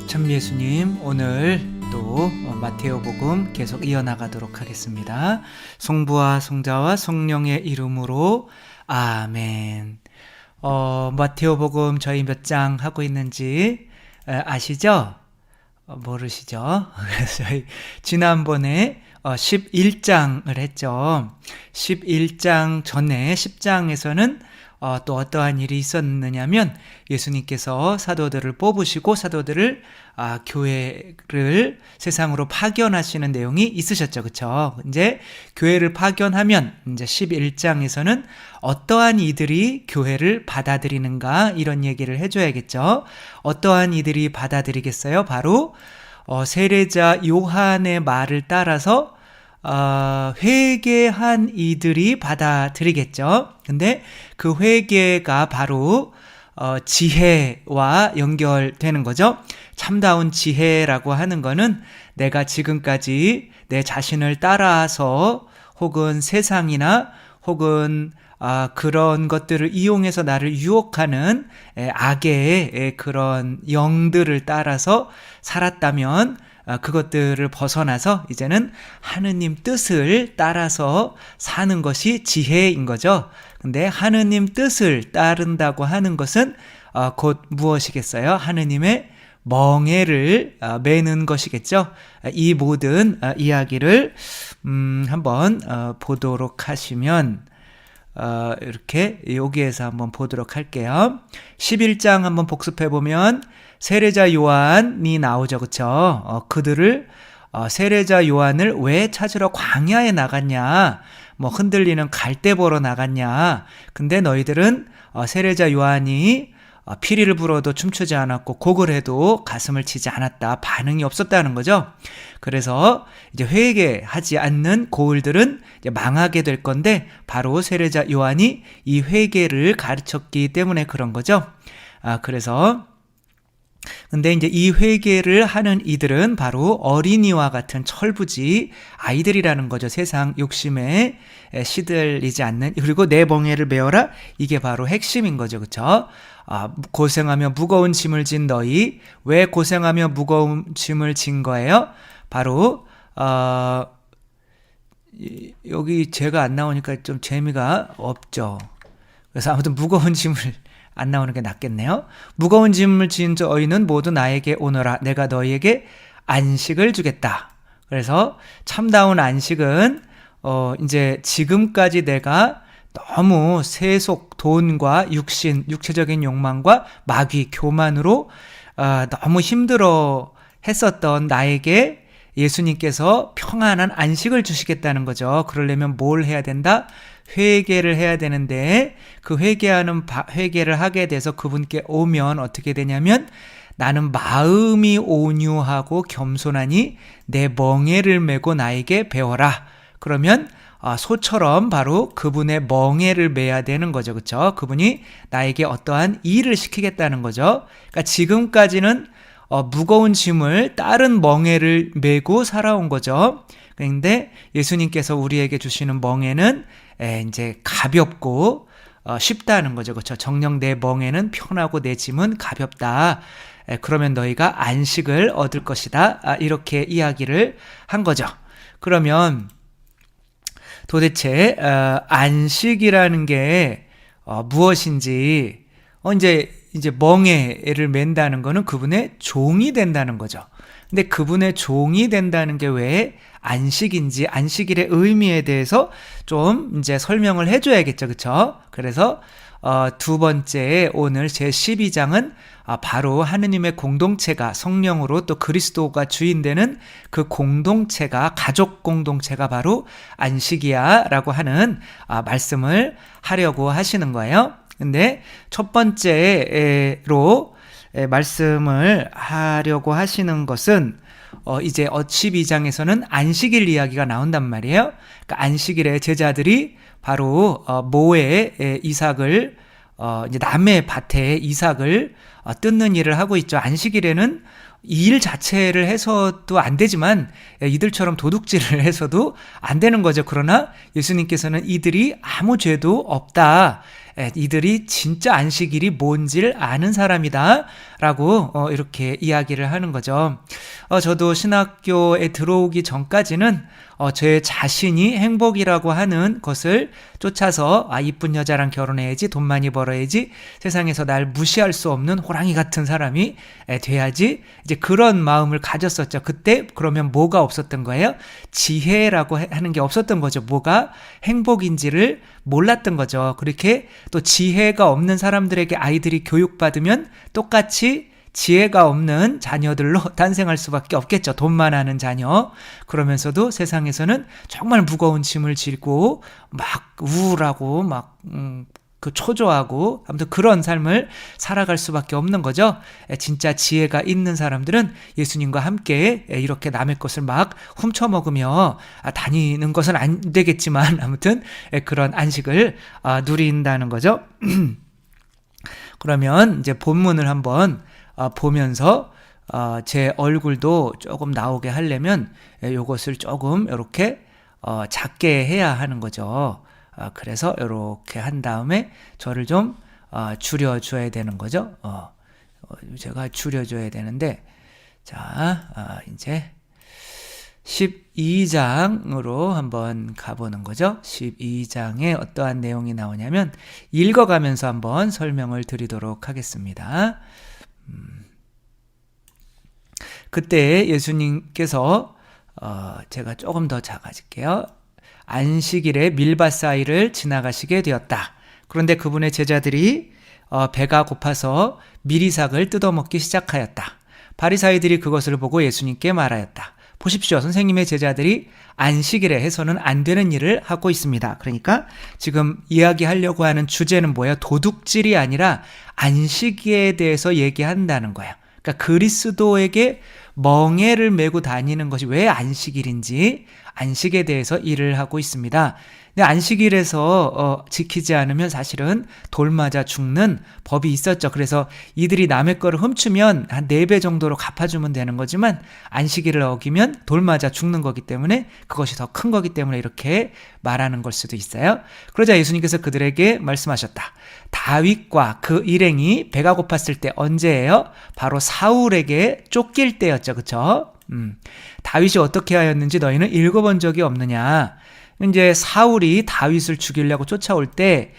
참 예수님, 오늘 또 마테오복음 계속 이어나가도록 하겠습니다. 성부와 성자와 성령의 이름으로 아멘. 마테오복음 저희 몇 장 하고 있는지 아시죠? 모르시죠? 그래서 저희 지난번에 11장을 했죠. 11장 전에 10장에서는 또 어떠한 일이 있었느냐면 예수님께서 사도들을 뽑으시고 사도들을 교회를 세상으로 파견하시는 내용이 있으셨죠. 그렇죠? 이제 교회를 파견하면 이제 11장에서는 어떠한 이들이 교회를 받아들이는가 이런 얘기를 해줘야겠죠. 어떠한 이들이 받아들이겠어요? 바로 세례자 요한의 말을 따라서 회개한 이들이 받아들이겠죠. 근데 그 회개가 바로 지혜와 연결되는 거죠. 참다운 지혜라고 하는 거는 내가 지금까지 내 자신을 따라서 혹은 세상이나 혹은 그런 것들을 이용해서 나를 유혹하는 악의 그런 영들을 따라서 살았다면 그것들을 벗어나서 이제는 하느님 뜻을 따라서 사는 것이 지혜인 거죠. 근데 하느님 뜻을 따른다고 하는 것은 곧 무엇이겠어요? 하느님의 멍에를 매는 것이겠죠. 이 모든 이야기를 한번 보도록 하시면 이렇게 여기에서 한번 보도록 할게요. 11장 한번 복습해 보면 세례자 요한이 나오죠. 그렇죠? 그들을 세례자 요한을 왜 찾으러 광야에 나갔냐? 뭐 흔들리는 갈대 보러 나갔냐? 근데 너희들은 세례자 요한이 피리를 불어도 춤추지 않았고 곡을 해도 가슴을 치지 않았다. 반응이 없었다는 거죠. 그래서 이제 회개하지 않는 고을들은 이제 망하게 될 건데 바로 세례자 요한이 이 회개를 가르쳤기 때문에 그런 거죠. 그래서 근데 이제 이 회개를 하는 이들은 바로 어린이와 같은 철부지 아이들이라는 거죠. 세상 욕심에 시들리지 않는, 그리고 내 멍에를 메어라, 이게 바로 핵심인 거죠. 그렇죠? 고생하며 무거운 짐을 진 너희, 왜 고생하며 무거운 짐을 진 거예요? 바로 여기 제가 안 나오니까 좀 재미가 없죠. 그래서 아무튼 무거운 짐을 안 나오는 게 낫겠네요. 무거운 짐을 진 너희는 모두 나에게 오너라. 내가 너희에게 안식을 주겠다. 그래서 참다운 안식은 이제 지금까지 내가 너무 세속, 돈과 육신, 육체적인 욕망과 마귀, 교만으로 너무 힘들어 했었던 나에게 예수님께서 평안한 안식을 주시겠다는 거죠. 그러려면 뭘 해야 된다? 회개를 해야 되는데 그 회개를 하게 돼서 그분께 오면 어떻게 되냐면 나는 마음이 온유하고 겸손하니 내 멍에를 메고 나에게 배워라. 그러면 소처럼 바로 그분의 멍에를 메야 되는 거죠. 그렇죠? 그분이 나에게 어떠한 일을 시키겠다는 거죠. 그러니까 지금까지는 무거운 짐을 다른 멍에를 메고 살아온 거죠. 그런데 예수님께서 우리에게 주시는 멍에는 이제 가볍고 쉽다는 거죠. 그렇죠? 정녕 내 멍에는 편하고 내 짐은 가볍다. 그러면 너희가 안식을 얻을 것이다. 이렇게 이야기를 한 거죠. 그러면 도대체 안식이라는 게 무엇인지 이제 멍에를 맨다는 거는 그분의 종이 된다는 거죠. 근데 그분의 종이 된다는 게 왜 안식인지, 안식일의 의미에 대해서 좀 이제 설명을 해줘야겠죠. 그렇죠? 그래서 두 번째 오늘 제 12장은 바로 하느님의 공동체가 성령으로 또 그리스도가 주인 되는 그 공동체가, 가족 공동체가 바로 안식이야 라고 하는 말씀을 하려고 하시는 거예요. 근데 첫 번째로 말씀을 하려고 하시는 것은 이제 12장에서는 안식일 이야기가 나온단 말이에요. 그러니까 안식일에 제자들이 바로 모에 이삭을 이제 남의 밭에 이삭을 뜯는 일을 하고 있죠. 안식일에는 이 일 자체를 해서도 안 되지만 이들처럼 도둑질을 해서도 안 되는 거죠. 그러나 예수님께서는 이들이 아무 죄도 없다. 이들이 진짜 안식일이 뭔지를 아는 사람이다 라고 이렇게 이야기를 하는 거죠. 저도 신학교에 들어오기 전까지는 제 자신이 행복이라고 하는 것을 쫓아서 이쁜 여자랑 결혼해야지, 돈 많이 벌어야지, 세상에서 날 무시할 수 없는 호랑이 같은 사람이 돼야지, 이제 그런 마음을 가졌었죠. 그때 그러면 뭐가 없었던 거예요? 지혜라고 하는 게 없었던 거죠. 뭐가 행복인지를 몰랐던 거죠. 그렇게 또 지혜가 없는 사람들에게 아이들이 교육받으면 똑같이 지혜가 없는 자녀들로 탄생할 수밖에 없겠죠. 돈만 하는 자녀. 그러면서도 세상에서는 정말 무거운 짐을 지고 막 우울하고 막 초조하고 아무튼 그런 삶을 살아갈 수밖에 없는 거죠. 진짜 지혜가 있는 사람들은 예수님과 함께 이렇게 남의 것을 막 훔쳐먹으며 다니는 것은 안 되겠지만 아무튼 그런 안식을 누린다는 거죠. 그러면 이제 본문을 한번 보면서 제 얼굴도 조금 나오게 하려면 이것을 조금 이렇게 작게 해야 하는 거죠. 그래서 이렇게 한 다음에 저를 좀 줄여줘야 되는 거죠. 제가 줄여줘야 되는데, 자, 이제 12장으로 한번 가보는 거죠. 12장에 어떠한 내용이 나오냐면 읽어가면서 한번 설명을 드리도록 하겠습니다. 그때 예수님께서 제가 조금 더 작아질게요. 안식일에 밀밭 사이를 지나가시게 되었다. 그런데 그분의 제자들이 배가 고파서 미리삭을 뜯어먹기 시작하였다. 바리사이들이 그것을 보고 예수님께 말하였다. 보십시오. 선생님의 제자들이 안식일에 해서는 안 되는 일을 하고 있습니다. 그러니까 지금 이야기하려고 하는 주제는 뭐예요? 도둑질이 아니라 안식일에 대해서 얘기한다는 거예요. 그러니까 그리스도에게 멍에를 메고 다니는 것이 왜 안식일인지 안식에 대해서 일을 하고 있습니다. 근데 안식일에서 지키지 않으면 사실은 돌 맞아 죽는 법이 있었죠. 그래서 이들이 남의 거를 훔치면 한 4배 정도로 갚아주면 되는 거지만 안식일을 어기면 돌 맞아 죽는 거기 때문에 그것이 더 큰 거기 때문에 이렇게 말하는 걸 수도 있어요. 그러자 예수님께서 그들에게 말씀하셨다. 다윗과 그 일행이 배가 고팠을 때 언제예요? 바로 사울에게 쫓길 때였죠. 그렇죠? 다윗이 어떻게 하였는지 너희는 읽어본 적이 없느냐? 이제 사울이 다윗을 죽이려고 쫓아올 때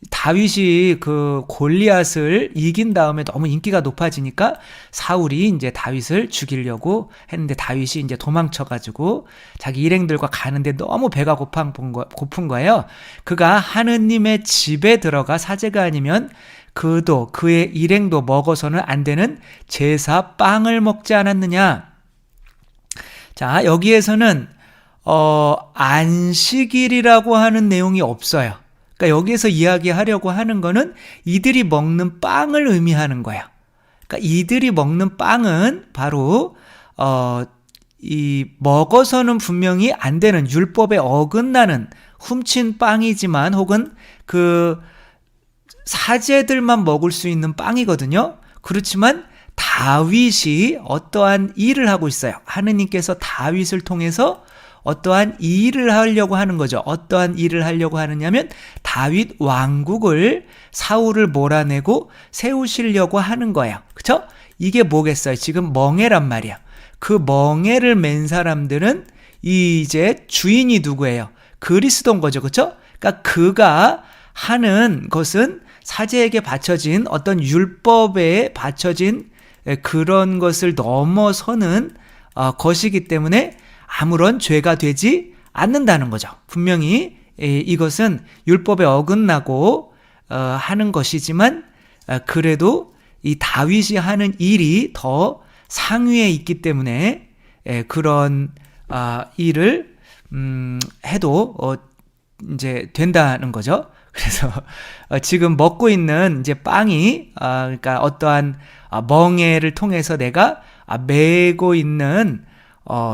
다윗이 그 골리앗을 이긴 다음에 너무 인기가 높아지니까 사울이 이제 다윗을 죽이려고 했는데 다윗이 이제 도망쳐가지고 자기 일행들과 가는데 너무 배가 고픈 거예요. 그가 하느님의 집에 들어가 사제가 아니면 그도 그의 일행도 먹어서는 안 되는 제사 빵을 먹지 않았느냐. 자, 여기에서는 안식일이라고 하는 내용이 없어요. 그러니까 여기에서 이야기하려고 하는 거는 이들이 먹는 빵을 의미하는 거예요. 그러니까 이들이 먹는 빵은 바로 이 먹어서는 분명히 안 되는 율법에 어긋나는 훔친 빵이지만 혹은 그 사제들만 먹을 수 있는 빵이거든요. 그렇지만 다윗이 어떠한 일을 하고 있어요. 하느님께서 다윗을 통해서 어떠한 일을 하려고 하는 거죠. 어떠한 일을 하려고 하느냐면 다윗 왕국을 사울을 몰아내고 세우시려고 하는 거예요. 그렇죠? 이게 뭐겠어요? 지금 멍에란 말이야. 그 멍에를 맨 사람들은 이제 주인이 누구예요? 그리스도인 거죠. 그렇죠? 그러니까 그가 하는 것은 사제에게 바쳐진 어떤 율법에 바쳐진 그런 것을 넘어서는 것이기 때문에 아무런 죄가 되지 않는다는 거죠. 분명히 이것은 율법에 어긋나고 하는 것이지만 그래도 이 다윗이 하는 일이 더 상위에 있기 때문에 그런 일을 해도 이제 된다는 거죠. 그래서 지금 먹고 있는 이제 빵이 그러니까 어떠한 멍에를 통해서 내가 메고 있는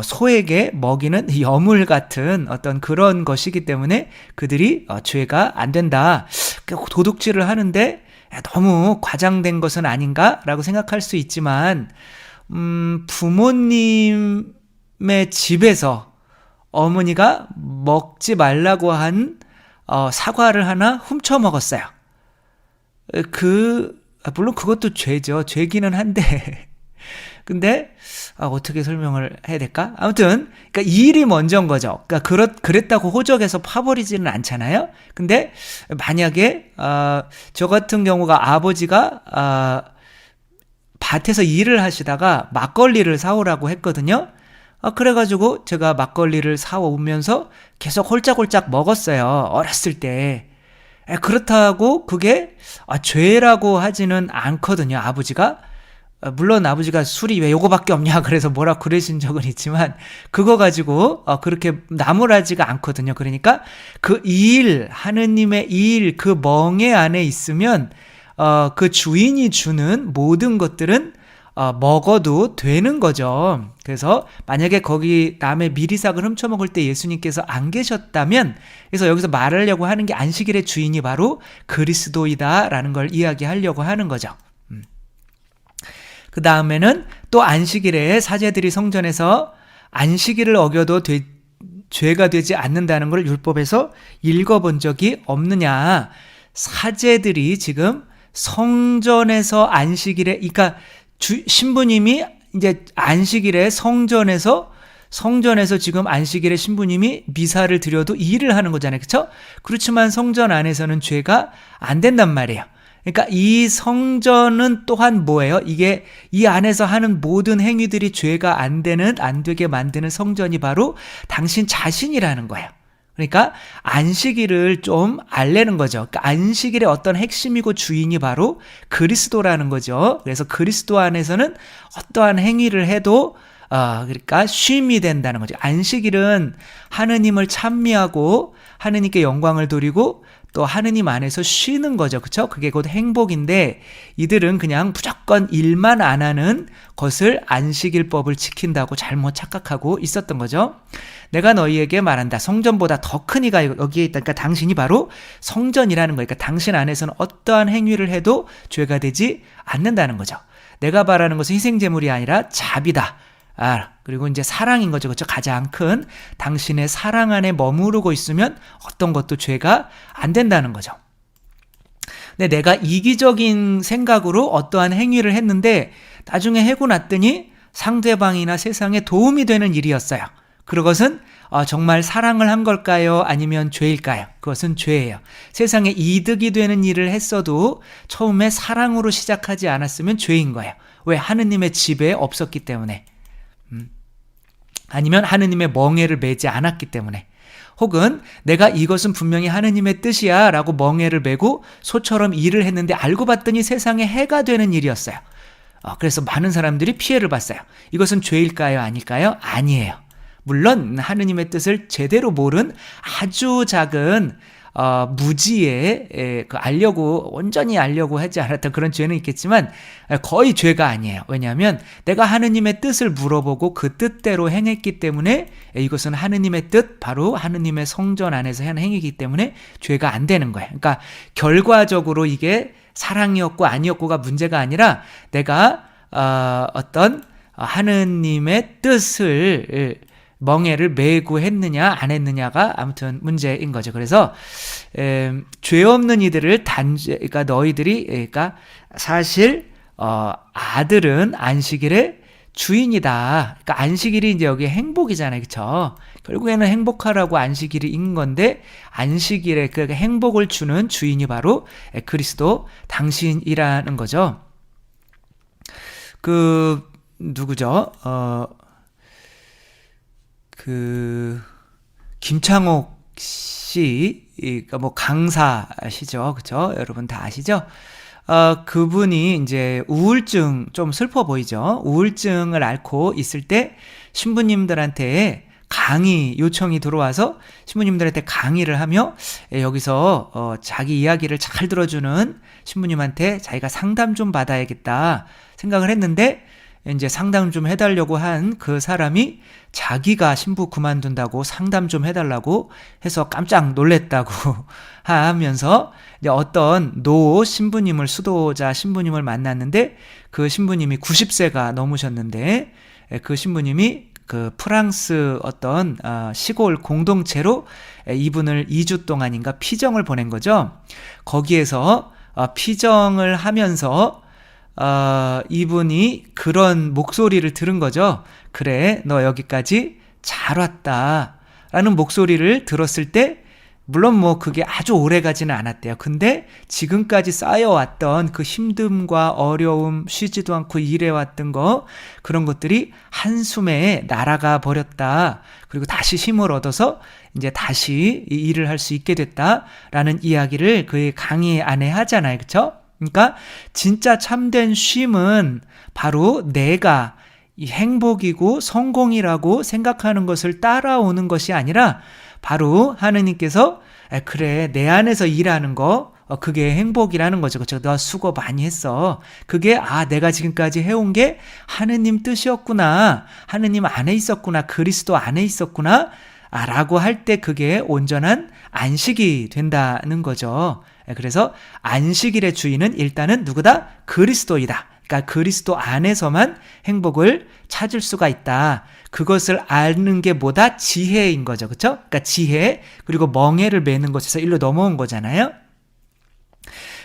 소에게 먹이는 여물 같은 어떤 그런 것이기 때문에 그들이 죄가 안 된다. 도둑질을 하는데 너무 과장된 것은 아닌가라고 생각할 수 있지만 부모님의 집에서 어머니가 먹지 말라고 한 사과를 하나 훔쳐 먹었어요. 물론 그것도 죄죠. 죄기는 한데. 근데 어떻게 설명을 해야 될까? 아무튼 그러니까 이 일이 먼저인 거죠. 그러니까 그랬다고 호적에서 파버리지는 않잖아요. 근데 만약에 저 같은 경우가 아버지가 밭에서 일을 하시다가 막걸리를 사오라고 했거든요. 그래가지고 제가 막걸리를 사오면서 계속 홀짝홀짝 먹었어요. 어렸을 때. 그렇다고 그게 죄라고 하지는 않거든요. 아버지가. 물론 아버지가 술이 왜 요거밖에 없냐 그래서 뭐라 그러신 적은 있지만 그거 가지고 그렇게 나무라지가 않거든요. 그러니까 그 일, 하느님의 일, 그 멍에 안에 있으면 그 주인이 주는 모든 것들은 먹어도 되는 거죠. 그래서 만약에 거기 남의 미리삭을 훔쳐먹을 때 예수님께서 안 계셨다면, 그래서 여기서 말하려고 하는 게 안식일의 주인이 바로 그리스도이다라는 걸 이야기하려고 하는 거죠. 그 다음에는 또 안식일에 사제들이 성전에서 안식일을 어겨도 죄가 되지 않는다는 걸 율법에서 읽어본 적이 없느냐. 사제들이 지금 성전에서 안식일에, 그러니까 신부님이 이제 안식일에 성전에서 지금 안식일에 신부님이 미사를 드려도 일을 하는 거잖아요. 그렇죠? 그렇지만 성전 안에서는 죄가 안 된단 말이에요. 그러니까 이 성전은 또한 뭐예요? 이게 이 안에서 하는 모든 행위들이 죄가 안 되게 만드는 성전이 바로 당신 자신이라는 거예요. 그러니까 안식일을 좀 알려는 거죠. 그러니까 안식일의 어떤 핵심이고 주인이 바로 그리스도라는 거죠. 그래서 그리스도 안에서는 어떠한 행위를 해도 그러니까 쉼이 된다는 거죠. 안식일은 하느님을 찬미하고 하느님께 영광을 돌리고 또 하느님 안에서 쉬는 거죠. 그렇죠? 그게 곧 행복인데 이들은 그냥 무조건 일만 안 하는 것을 안식일법을 지킨다고 잘못 착각하고 있었던 거죠. 내가 너희에게 말한다. 성전보다 더 큰 이가 여기에 있다. 그러니까 당신이 바로 성전이라는 거예요. 그러니까 당신 안에서는 어떠한 행위를 해도 죄가 되지 않는다는 거죠. 내가 바라는 것은 희생제물이 아니라 자비다. 그리고 이제 사랑인 거죠. 그렇죠? 가장 큰 당신의 사랑 안에 머무르고 있으면 어떤 것도 죄가 안 된다는 거죠. 근데 내가 이기적인 생각으로 어떠한 행위를 했는데 나중에 해고 났더니 상대방이나 세상에 도움이 되는 일이었어요. 그것은 정말 사랑을 한 걸까요? 아니면 죄일까요? 그것은 죄예요. 세상에 이득이 되는 일을 했어도 처음에 사랑으로 시작하지 않았으면 죄인 거예요. 왜? 하느님의 지배에 없었기 때문에. 아니면 하느님의 멍에를 매지 않았기 때문에, 혹은 내가 이것은 분명히 하느님의 뜻이야 라고 멍에를 매고 소처럼 일을 했는데 알고 봤더니 세상에 해가 되는 일이었어요. 그래서 많은 사람들이 피해를 봤어요. 이것은 죄일까요? 아닐까요? 아니에요. 물론 하느님의 뜻을 제대로 모른 아주 작은 무지에 온전히 알려고 하지 않았던 그런 죄는 있겠지만 거의 죄가 아니에요. 왜냐하면 내가 하느님의 뜻을 물어보고 그 뜻대로 행했기 때문에 이것은 하느님의 뜻, 바로 하느님의 성전 안에서 한 행위이기 때문에 죄가 안 되는 거예요. 그러니까 결과적으로 이게 사랑이었고 아니었고가 문제가 아니라 내가 어떤 하느님의 뜻을 멍에를 매고 했느냐 안 했느냐가 아무튼 문제인 거죠. 그래서 죄 없는 이들을 그러니까 너희들이, 그러니까 사실 아들은 안식일의 주인이다. 그러니까 안식일이 이제 여기 행복이잖아요, 그렇죠? 결국에는 행복하라고 안식일인 건데 안식일에 그 행복을 주는 주인이 바로 그리스도 당신이라는 거죠. 누구죠? 김창옥 씨, 그러니까 뭐 강사시죠, 그렇죠? 여러분 다 아시죠? 그분이 이제 우울증, 좀 슬퍼 보이죠? 우울증을 앓고 있을 때 신부님들한테 강의 요청이 들어와서 신부님들한테 강의를 하며 여기서 자기 이야기를 잘 들어주는 신부님한테 자기가 상담 좀 받아야겠다 생각을 했는데, 이제 상담 좀 해달라고 한 그 사람이 자기가 신부 그만둔다고 상담 좀 해달라고 해서 깜짝 놀랬다고 하면서 이제 어떤 수도자 신부님을 만났는데, 그 신부님이 90세가 넘으셨는데 그 신부님이 그 프랑스 어떤 시골 공동체로 이분을 2주 동안인가 피정을 보낸 거죠. 거기에서 피정을 하면서 이분이 그런 목소리를 들은 거죠. 그래, 너 여기까지 잘 왔다 라는 목소리를 들었을 때 물론 뭐 그게 아주 오래 가지는 않았대요. 근데 지금까지 쌓여왔던 그 힘듦과 어려움, 쉬지도 않고 일해왔던 거, 그런 것들이 한숨에 날아가 버렸다. 그리고 다시 힘을 얻어서 이제 다시 이 일을 할 수 있게 됐다라는 이야기를 그의 강의 안에 하잖아요. 그쵸? 그러니까 진짜 참된 쉼은 바로 내가 이 행복이고 성공이라고 생각하는 것을 따라오는 것이 아니라 바로 하느님께서 그래, 내 안에서 일하는 거 그게 행복이라는 거죠. 그렇죠? 너 수고 많이 했어. 그게 내가 지금까지 해온 게 하느님 뜻이었구나. 하느님 안에 있었구나. 그리스도 안에 있었구나. 라고 할 때 그게 온전한 안식이 된다는 거죠. 그래서 안식일의 주인은 일단은 누구다? 그리스도이다. 그러니까 그리스도 안에서만 행복을 찾을 수가 있다. 그것을 아는 게 뭐다? 지혜인 거죠. 그렇죠? 그러니까 지혜 그리고 멍에를 매는 것에서 일로 넘어온 거잖아요.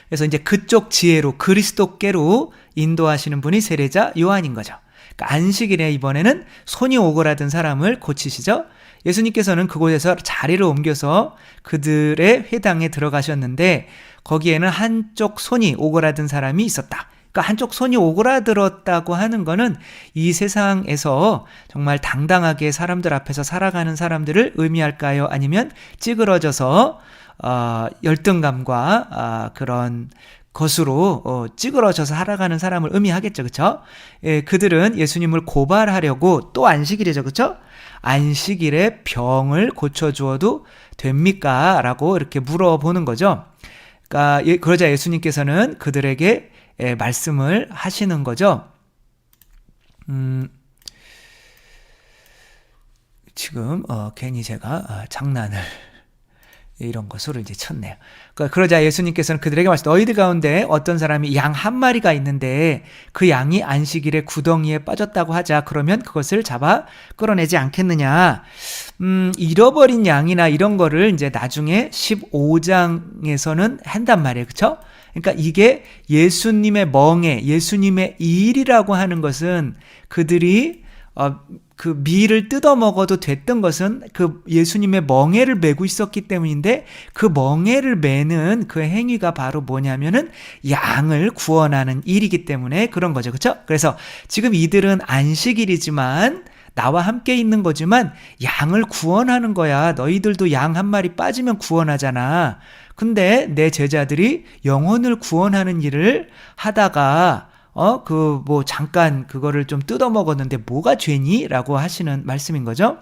그래서 이제 그쪽 지혜로 그리스도께로 인도하시는 분이 세례자 요한인 거죠. 그러니까 안식일에 이번에는 손이 오그라든 사람을 고치시죠. 예수님께서는 그곳에서 자리를 옮겨서 그들의 회당에 들어가셨는데 거기에는 한쪽 손이 오그라든 사람이 있었다. 그러니까 한쪽 손이 오그라들었다고 하는 거는 이 세상에서 정말 당당하게 사람들 앞에서 살아가는 사람들을 의미할까요? 아니면 찌그러져서 열등감과 그런 것으로 찌그러져서 살아가는 사람을 의미하겠죠. 그렇죠? 예, 그들은 예수님을 고발하려고 또 안식일이죠. 그렇죠? 안식일에 병을 고쳐주어도 됩니까? 라고 이렇게 물어보는 거죠. 그러니까 그러자 예수님께서는 그들에게 말씀을 하시는 거죠. 지금 괜히 제가 장난을 이런 것으로 이제 쳤네요. 그러자 예수님께서는 그들에게 말씀, 너희들 가운데 어떤 사람이 양 한 마리가 있는데 그 양이 안식일에 구덩이에 빠졌다고 하자. 그러면 그것을 잡아 끌어내지 않겠느냐. 잃어버린 양이나 이런 거를 이제 나중에 15장에서는 한단 말이에요. 그렇죠? 그러니까 이게 예수님의 멍에, 예수님의 일이라고 하는 것은 그들이 그 밀을 뜯어 먹어도 됐던 것은 그 예수님의 멍에를 메고 있었기 때문인데 그 멍에를 메는 그 행위가 바로 뭐냐면은 양을 구원하는 일이기 때문에 그런 거죠. 그렇죠? 그래서 지금 이들은 안식일이지만 나와 함께 있는 거지만 양을 구원하는 거야. 너희들도 양 한 마리 빠지면 구원하잖아. 근데 내 제자들이 영혼을 구원하는 일을 하다가 잠깐 그거를 좀 뜯어 먹었는데 뭐가 죄니? 라고 하시는 말씀인 거죠.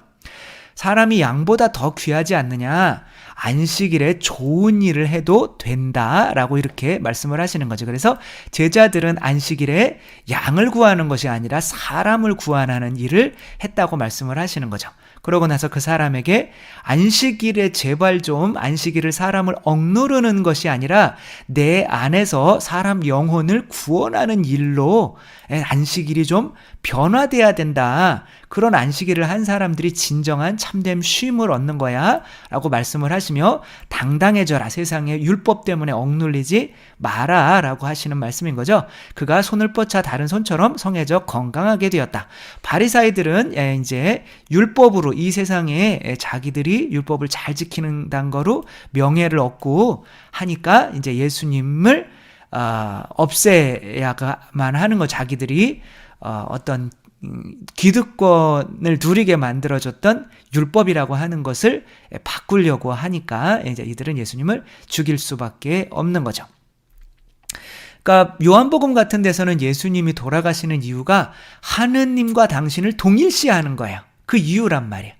사람이 양보다 더 귀하지 않느냐? 안식일에 좋은 일을 해도 된다라고 이렇게 말씀을 하시는 거죠. 그래서 제자들은 안식일에 양을 구하는 것이 아니라 사람을 구원하는 일을 했다고 말씀을 하시는 거죠. 그러고 나서 그 사람에게 안식일에 제발 좀 안식일을 사람을 억누르는 것이 아니라 내 안에서 사람 영혼을 구원하는 일로 안식일이 좀 변화돼야 된다. 그런 안식일을 한 사람들이 진정한 참된 쉼을 얻는 거야 라고 말씀을 하시며 당당해져라. 세상에 율법 때문에 억눌리지 마라 라고 하시는 말씀인 거죠. 그가 손을 뻗자 다른 손처럼 성해져 건강하게 되었다. 바리사이들은 이제 율법으로 이 세상에 자기들이 율법을 잘 지키는 거로 명예를 얻고 하니까 이제 예수님을 없애야만 하는 거. 자기들이 어떤 기득권을 누리게 만들어줬던 율법이라고 하는 것을 바꾸려고 하니까 이제 이들은 예수님을 죽일 수밖에 없는 거죠. 그러니까 요한복음 같은 데서는 예수님이 돌아가시는 이유가 하느님과 당신을 동일시하는 거예요. 그 이유란 말이에요.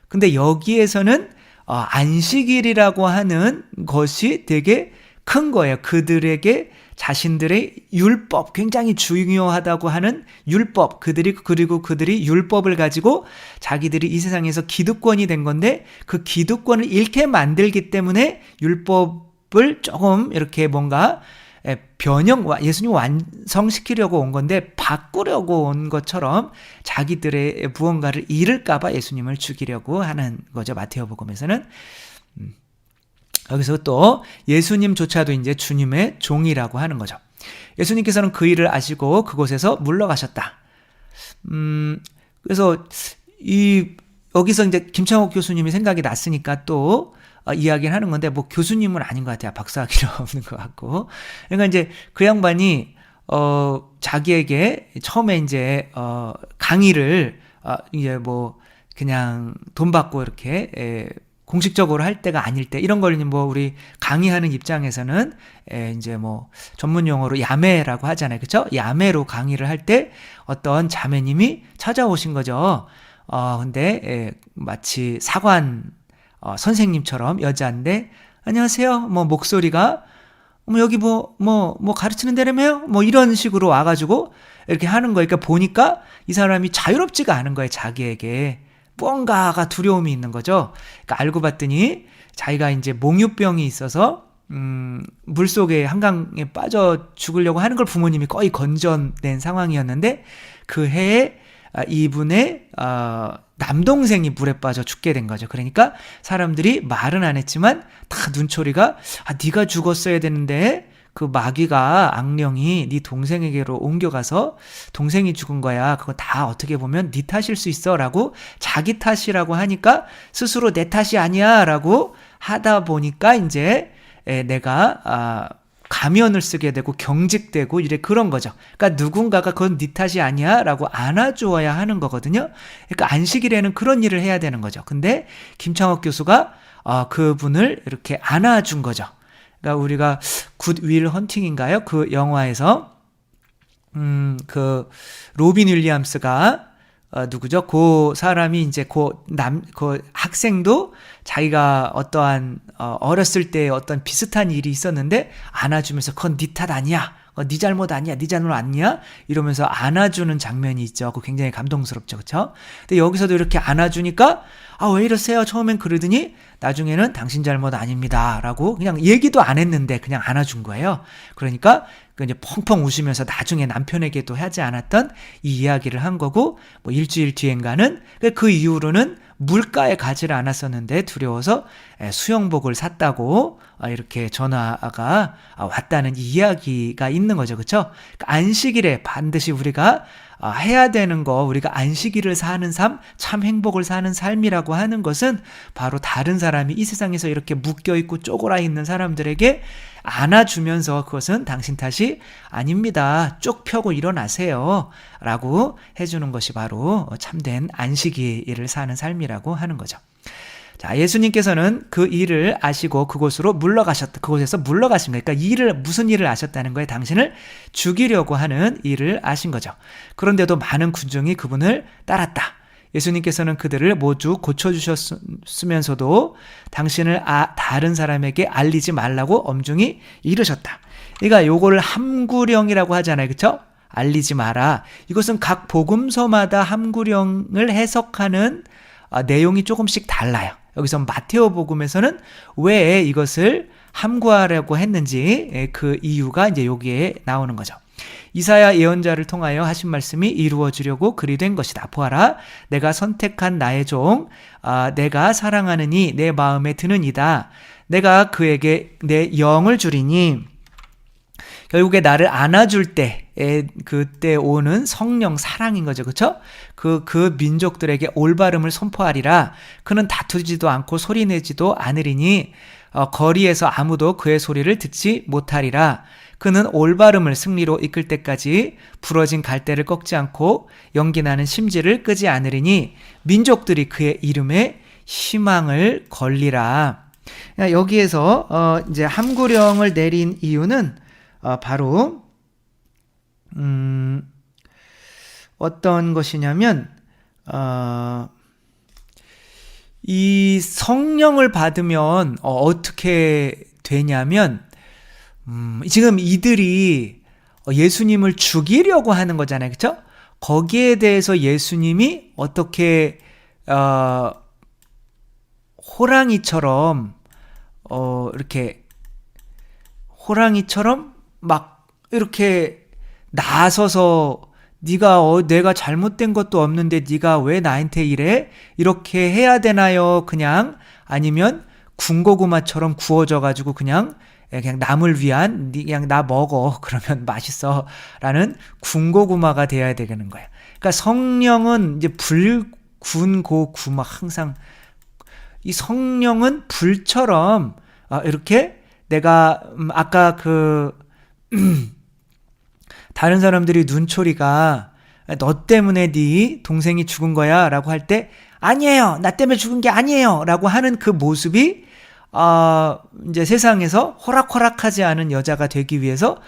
근데 여기에서는 안식일이라고 하는 것이 되게 큰 거예요. 그들에게 자신들의 율법, 굉장히 중요하다고 하는 율법, 그리고 그들이 율법을 가지고 자기들이 이 세상에서 기득권이 된 건데 그 기득권을 잃게 만들기 때문에 율법을 조금 이렇게 뭔가 예수님 완성시키려고 온 건데 바꾸려고 온 것처럼 자기들의 무언가를 잃을까 봐 예수님을 죽이려고 하는 거죠. 마태복음에서는. 여기서 또 예수님조차도 이제 주님의 종이라고 하는 거죠. 예수님께서는 그 일을 아시고 그곳에서 물러가셨다. 그래서 여기서 이제 김창옥 교수님이 생각이 났으니까 또 이야기를 하는 건데, 뭐 교수님은 아닌 것 같아요. 박사학위는 없는 것 같고. 그러니까 이제 그 양반이 자기에게 처음에 이제 강의를 이제 뭐 그냥 돈 받고 이렇게 공식적으로 할 때가 아닐 때, 이런 걸 뭐 우리 강의하는 입장에서는 이제 뭐 전문 용어로 야매라고 하잖아요. 그렇죠? 야매로 강의를 할 때 어떤 자매님이 찾아오신 거죠. 근데 마치 사관 선생님처럼 여자인데, 안녕하세요. 뭐 목소리가 뭐 여기 뭐 가르치는 데라며요? 뭐 이런 식으로 와가지고 이렇게 하는 거니까, 보니까 이 사람이 자유롭지가 않은 거예요. 자기에게 뭔가가 두려움이 있는 거죠. 그러니까 알고 봤더니 자기가 이제 몽유병이 있어서 물속에 한강에 빠져 죽으려고 하는 걸 부모님이 거의 건져낸 상황이었는데, 그 해에 이분의 남동생이 물에 빠져 죽게 된 거죠. 그러니까 사람들이 말은 안 했지만 다 눈초리가, 네가 죽었어야 되는데 그 마귀가, 악령이 네 동생에게로 옮겨가서 동생이 죽은 거야. 그거 다 어떻게 보면 네 탓일 수 있어 라고, 자기 탓이라고 하니까 스스로 내 탓이 아니야 라고 하다 보니까 이제 내가 가면을 쓰게 되고 경직되고 이래, 그런 거죠. 그러니까 누군가가 그건 네 탓이 아니야 라고 안아주어야 하는 거거든요. 그러니까 안식일에는 그런 일을 해야 되는 거죠. 근데 김창옥 교수가 그분을 이렇게 안아준 거죠. 그러니까 우리가 굿 윌 헌팅인가요? 그 영화에서 그 로빈 윌리엄스가 누구죠? 그 사람이 이제 그 학생도 자기가 어떠한 어렸을 때 어떤 비슷한 일이 있었는데 안아주면서, 그건 네 탓 아니야, 네 잘못 아니야, 네 잘못 아니야, 이러면서 안아주는 장면이 있죠. 그거 굉장히 감동스럽죠, 그렇죠? 근데 여기서도 이렇게 안아주니까 왜 이러세요? 처음엔 그러더니 나중에는 당신 잘못 아닙니다라고 그냥 얘기도 안 했는데 그냥 안아준 거예요. 그러니까 이제 펑펑 웃으면서 나중에 남편에게도 하지 않았던 이 이야기를 한 거고, 뭐 일주일 뒤엔가는 그 이후로는 물가에 가지를 않았었는데 두려워서 수영복을 샀다고 이렇게 전화가 왔다는 이 이야기가 있는 거죠. 그렇죠? 안식일에 반드시 우리가 해야 되는 거, 우리가 안식일을 사는 삶, 참 행복을 사는 삶이라고 하는 것은 바로 다른 사람이 이 세상에서 이렇게 묶여있고 쪼그라 있는 사람들에게 안아주면서, 그것은 당신 탓이 아닙니다, 쪽 펴고 일어나세요 라고 해주는 것이 바로 참된 안식일을 사는 삶이라고 하는 거죠. 자, 예수님께서는 그 일을 아시고 그곳에서 물러가신 거예요. 그러니까 무슨 일을 아셨다는 거예요? 당신을 죽이려고 하는 일을 아신 거죠. 그런데도 많은 군중이 그분을 따랐다. 예수님께서는 그들을 모두 고쳐주셨으면서도 당신을 다른 사람에게 알리지 말라고 엄중히 이르셨다. 그러니까 요거를 함구령이라고 하잖아요. 그렇죠? 알리지 마라. 이것은 각 복음서마다 함구령을 해석하는 내용이 조금씩 달라요. 여기서 마테오 복음에서는 왜 이것을 함구하려고 했는지 그 이유가 이제 여기에 나오는 거죠. 이사야 예언자를 통하여 하신 말씀이 이루어지려고 그리 된 것이다. 보아라, 내가 선택한 나의 종, 내가 사랑하는 이 내 마음에 드는 이다. 내가 그에게 내 영을 주리니, 결국에 나를 안아줄 때, 그때 오는 성령 사랑인 거죠. 그렇죠? 그 민족들에게 올바름을 선포하리라. 그는 다투지도 않고 소리내지도 않으리니 거리에서 아무도 그의 소리를 듣지 못하리라. 그는 올바름을 승리로 이끌 때까지 부러진 갈대를 꺾지 않고 연기나는 심지를 끄지 않으리니 민족들이 그의 이름에 희망을 걸리라. 여기에서 이제 함구령을 내린 이유는 바로 어떤 것이냐면 이 성령을 받으면 어떻게 되냐면 지금 이들이 예수님을 죽이려고 하는 거잖아요. 그렇죠? 거기에 대해서 예수님이 어떻게 호랑이처럼 이렇게 호랑이처럼 막 이렇게 나서서 내가 잘못된 것도 없는데 네가 왜 나한테 이래? 이렇게 해야 되나요? 그냥? 아니면 군고구마처럼 구워져가지고 그냥 남을 위한 그냥 나 먹어 그러면 맛있어 라는 군고구마가 돼야 되는 거예요. 그러니까 성령은 이제 불군고구마 항상 이 성령은 불처럼 이렇게 내가 아까 다른 사람들이 눈초리가 너 때문에 네 동생이 죽은 거야 라고 할 때 아니에요 나 때문에 죽은 게 아니에요 라고 하는 그 모습이 이제 세상에서 호락호락하지 않은 여자가 되기 위해서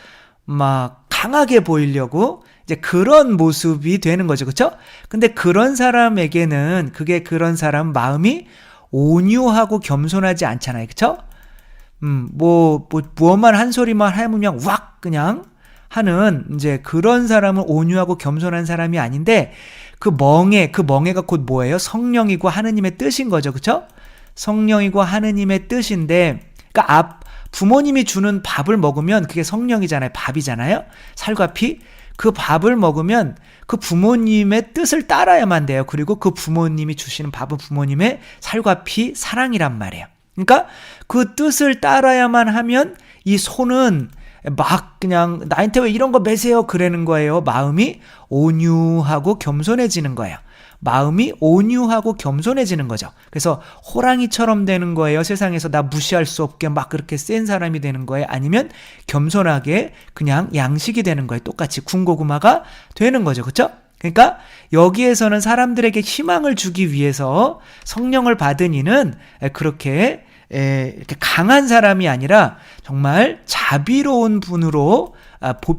막 강하게 보이려고 이제 그런 모습이 되는 거죠. 그렇죠? 근데 그런 사람에게는 그런 사람 마음이 온유하고 겸손하지 않잖아요. 그렇죠? 무엇만 한 소리만 하면 왁 그냥 하는 이제 그런 사람은 온유하고 겸손한 사람이 아닌데 그 멍에가 곧 뭐예요? 성령이고 하느님의 뜻인 거죠. 그렇죠? 성령이고 하느님의 뜻인데 그러니까 부모님이 주는 밥을 먹으면 그게 성령이잖아요. 밥이잖아요. 살과 피. 그 밥을 먹으면 그 부모님의 뜻을 따라야만 돼요. 그리고 그 부모님이 주시는 밥은 부모님의 살과 피, 사랑이란 말이에요. 그러니까 그 뜻을 따라야만 하면 이 손은 막 그냥 나한테 왜 이런 거 매세요 그러는 거예요. 마음이 온유하고 겸손해지는 거예요. 마음이 온유하고 겸손해지는 거죠. 그래서 호랑이처럼 되는 거예요. 세상에서 나 무시할 수 없게 막 그렇게 센 사람이 되는 거예요. 아니면 겸손하게 그냥 양식이 되는 거예요. 똑같이 군고구마가 되는 거죠. 그렇죠? 그러니까 여기에서는 사람들에게 희망을 주기 위해서 성령을 받은 이는 그렇게 이렇게 강한 사람이 아니라 정말 자비로운 분으로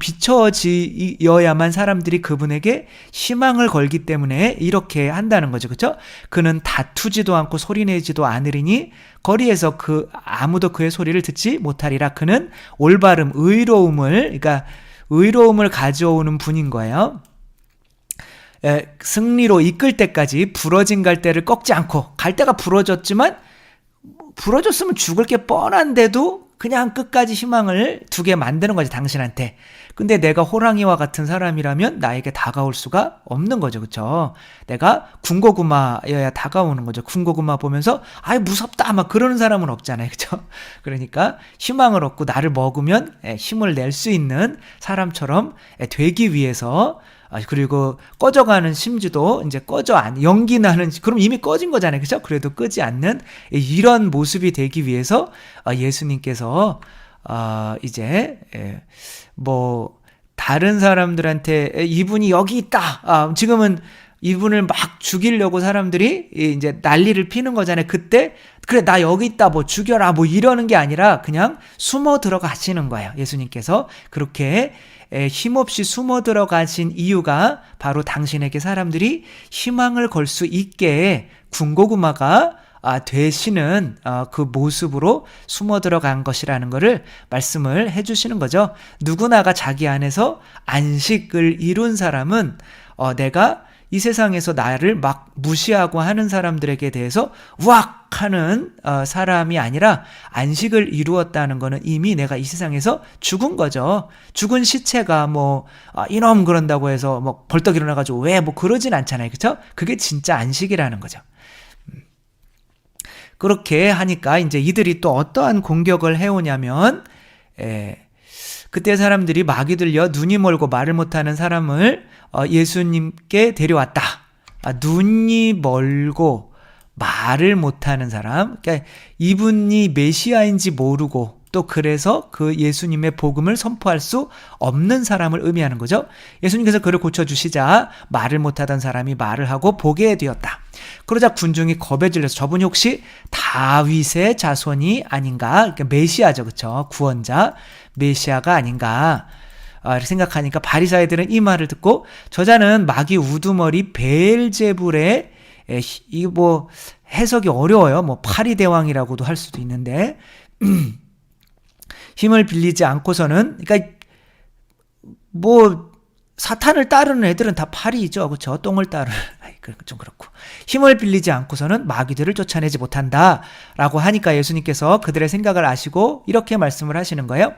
비춰지어야만 사람들이 그분에게 희망을 걸기 때문에 이렇게 한다는 거죠. 그렇죠? 그는 다투지도 않고 소리내지도 않으리니 거리에서 아무도 그의 소리를 듣지 못하리라. 그는 올바름, 그러니까 의로움을 가져오는 분인 거예요. 승리로 이끌 때까지 부러진 갈대를 꺾지 않고 갈대가 부러졌지만 부러졌으면 죽을 게 뻔한데도 그냥 끝까지 희망을 두게 만드는 거지 당신한테. 근데 내가 호랑이와 같은 사람이라면 나에게 다가올 수가 없는 거죠. 그렇죠? 내가 군고구마여야 다가오는 거죠. 군고구마 보면서 아이 무섭다 막 그러는 사람은 없잖아요. 그렇죠? 그러니까 희망을 얻고 나를 먹으면 힘을 낼 수 있는 사람처럼 되기 위해서 그리고 꺼져가는 심지도 이제 연기 나는, 그럼 이미 꺼진 거잖아요. 그죠? 그래도 끄지 않는 이런 모습이 되기 위해서 예수님께서 이제 다른 사람들한테 이분이 여기 있다. 지금은 이분을 막 죽이려고 사람들이 이제 난리를 피는 거잖아요. 그때 그래 나 여기 있다 죽여라 이러는 게 아니라 그냥 숨어 들어가시는 거예요. 예수님께서 그렇게 힘없이 숨어 들어가신 이유가 바로 당신에게 사람들이 희망을 걸 수 있게 군고구마가 되시는 그 모습으로 숨어 들어간 것이라는 것을 말씀을 해주시는 거죠. 누구나가 자기 안에서 안식을 이룬 사람은 내가 이 세상에서 나를 막 무시하고 하는 사람들에게 대해서 우악 하는 사람이 아니라 안식을 이루었다는 것은 이미 내가 이 세상에서 죽은 거죠. 죽은 시체가 이놈 그런다고 해서 벌떡 일어나가지고 왜 그러진 않잖아요. 그렇죠? 그게 진짜 안식이라는 거죠. 그렇게 하니까 이제 이들이 또 어떠한 공격을 해오냐면 그때 사람들이 마귀 들려 눈이 멀고 말을 못하는 사람을 예수님께 데려왔다. 눈이 멀고 말을 못하는 사람, 그러니까 이분이 메시아인지 모르고 또 그래서 그 예수님의 복음을 선포할 수 없는 사람을 의미하는 거죠. 예수님께서 그를 고쳐주시자 말을 못하던 사람이 말을 하고 보게 되었다. 그러자 군중이 겁에 질려서 저분이 혹시 다윗의 자손이 아닌가? 그러니까 메시아죠. 그렇죠? 구원자 메시아가 아닌가? 이렇게 생각하니까 바리사이들은 이 말을 듣고 저자는 마귀 우두머리 베엘제불의 이 해석이 어려워요. 파리대왕이라고도 할 수도 있는데 힘을 빌리지 않고서는, 그러니까 사탄을 따르는 애들은 다 파리죠. 그렇죠? 똥을 따르는. 좀 그렇고. 힘을 빌리지 않고서는 마귀들을 쫓아내지 못한다 라고 하니까 예수님께서 그들의 생각을 아시고 이렇게 말씀을 하시는 거예요.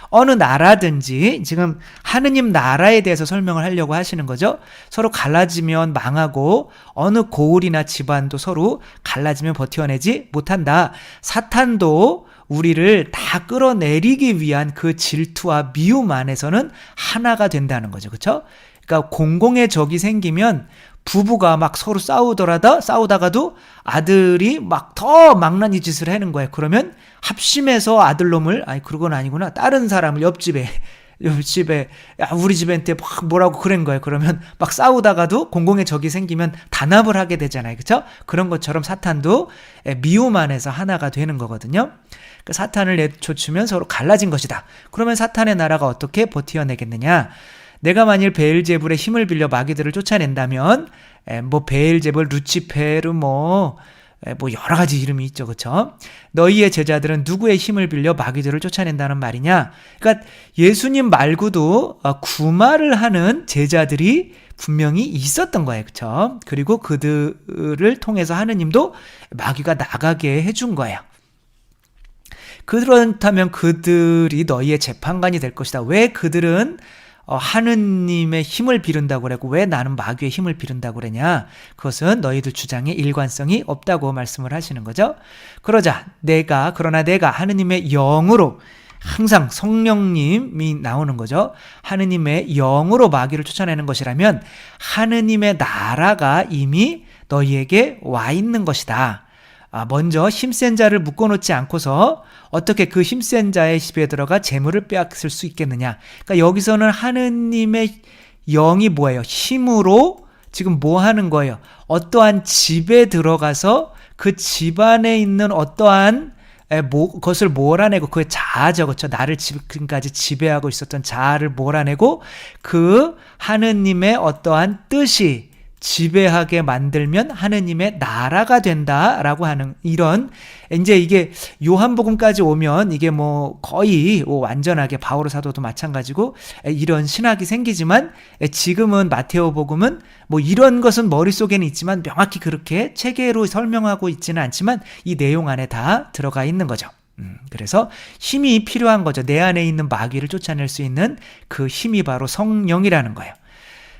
어느 나라든지 지금 하느님 나라에 대해서 설명을 하려고 하시는 거죠. 서로 갈라지면 망하고 어느 고을이나 집안도 서로 갈라지면 버텨내지 못한다. 사탄도 우리를 다 끌어내리기 위한 그 질투와 미움 안에서는 하나가 된다는 거죠. 그렇죠? 그러니까 공공의 적이 생기면 부부가 막 서로 싸우다가도 아들이 막 더 망나니 짓을 하는 거예요. 그러면 합심해서 아들놈을, 아니 그건 아니구나, 다른 사람을 옆집에 야, 우리 집한테 막 뭐라고 그런 거예요. 그러면 막 싸우다가도 공공의 적이 생기면 단합을 하게 되잖아요. 그렇죠? 그런 것처럼 사탄도 미움 안에서 하나가 되는 거거든요. 그 사탄을 내쫓으면 서로 갈라진 것이다. 그러면 사탄의 나라가 어떻게 버텨내겠느냐? 내가 만일 베엘제불의 힘을 빌려 마귀들을 쫓아낸다면 뭐 베엘제불, 루치페르 뭐 여러 가지 이름이 있죠. 그렇죠? 너희의 제자들은 누구의 힘을 빌려 마귀들을 쫓아낸다는 말이냐? 그러니까 예수님 말고도 구마를 하는 제자들이 분명히 있었던 거예요. 그렇죠? 그리고 그들을 통해서 하느님도 마귀가 나가게 해준 거예요. 그렇다면 그들이 너희의 재판관이 될 것이다. 왜 그들은 하느님의 힘을 비른다고 그랬고 왜 나는 마귀의 힘을 비른다고 그러냐? 그것은 너희들 주장에 일관성이 없다고 말씀을 하시는 거죠. 그러나 내가 하느님의 영으로, 항상 성령님이 나오는 거죠. 하느님의 영으로 마귀를 쫓아내는 것이라면 하느님의 나라가 이미 너희에게 와 있는 것이다. 먼저 힘센 자를 묶어놓지 않고서 어떻게 그 힘센 자의 집에 들어가 재물을 빼앗을 수 있겠느냐. 그러니까 여기서는 하느님의 영이 뭐예요? 힘으로 지금 뭐 하는 거예요? 어떠한 집에 들어가서 그 집안에 있는 어떠한 것을 몰아내고, 그의 자아죠. 그렇죠? 나를 지금까지 지배하고 있었던 자아를 몰아내고 그 하느님의 어떠한 뜻이 지배하게 만들면 하느님의 나라가 된다라고 하는, 이런, 이제 이게 요한복음까지 오면 이게 뭐 거의 완전하게 바오로 사도도 마찬가지고 이런 신학이 생기지만, 지금은 마테오복음은 뭐 이런 것은 머릿속에는 있지만 명확히 그렇게 체계로 설명하고 있지는 않지만 이 내용 안에 다 들어가 있는 거죠. 그래서 힘이 필요한 거죠. 내 안에 있는 마귀를 쫓아낼 수 있는 그 힘이 바로 성령이라는 거예요.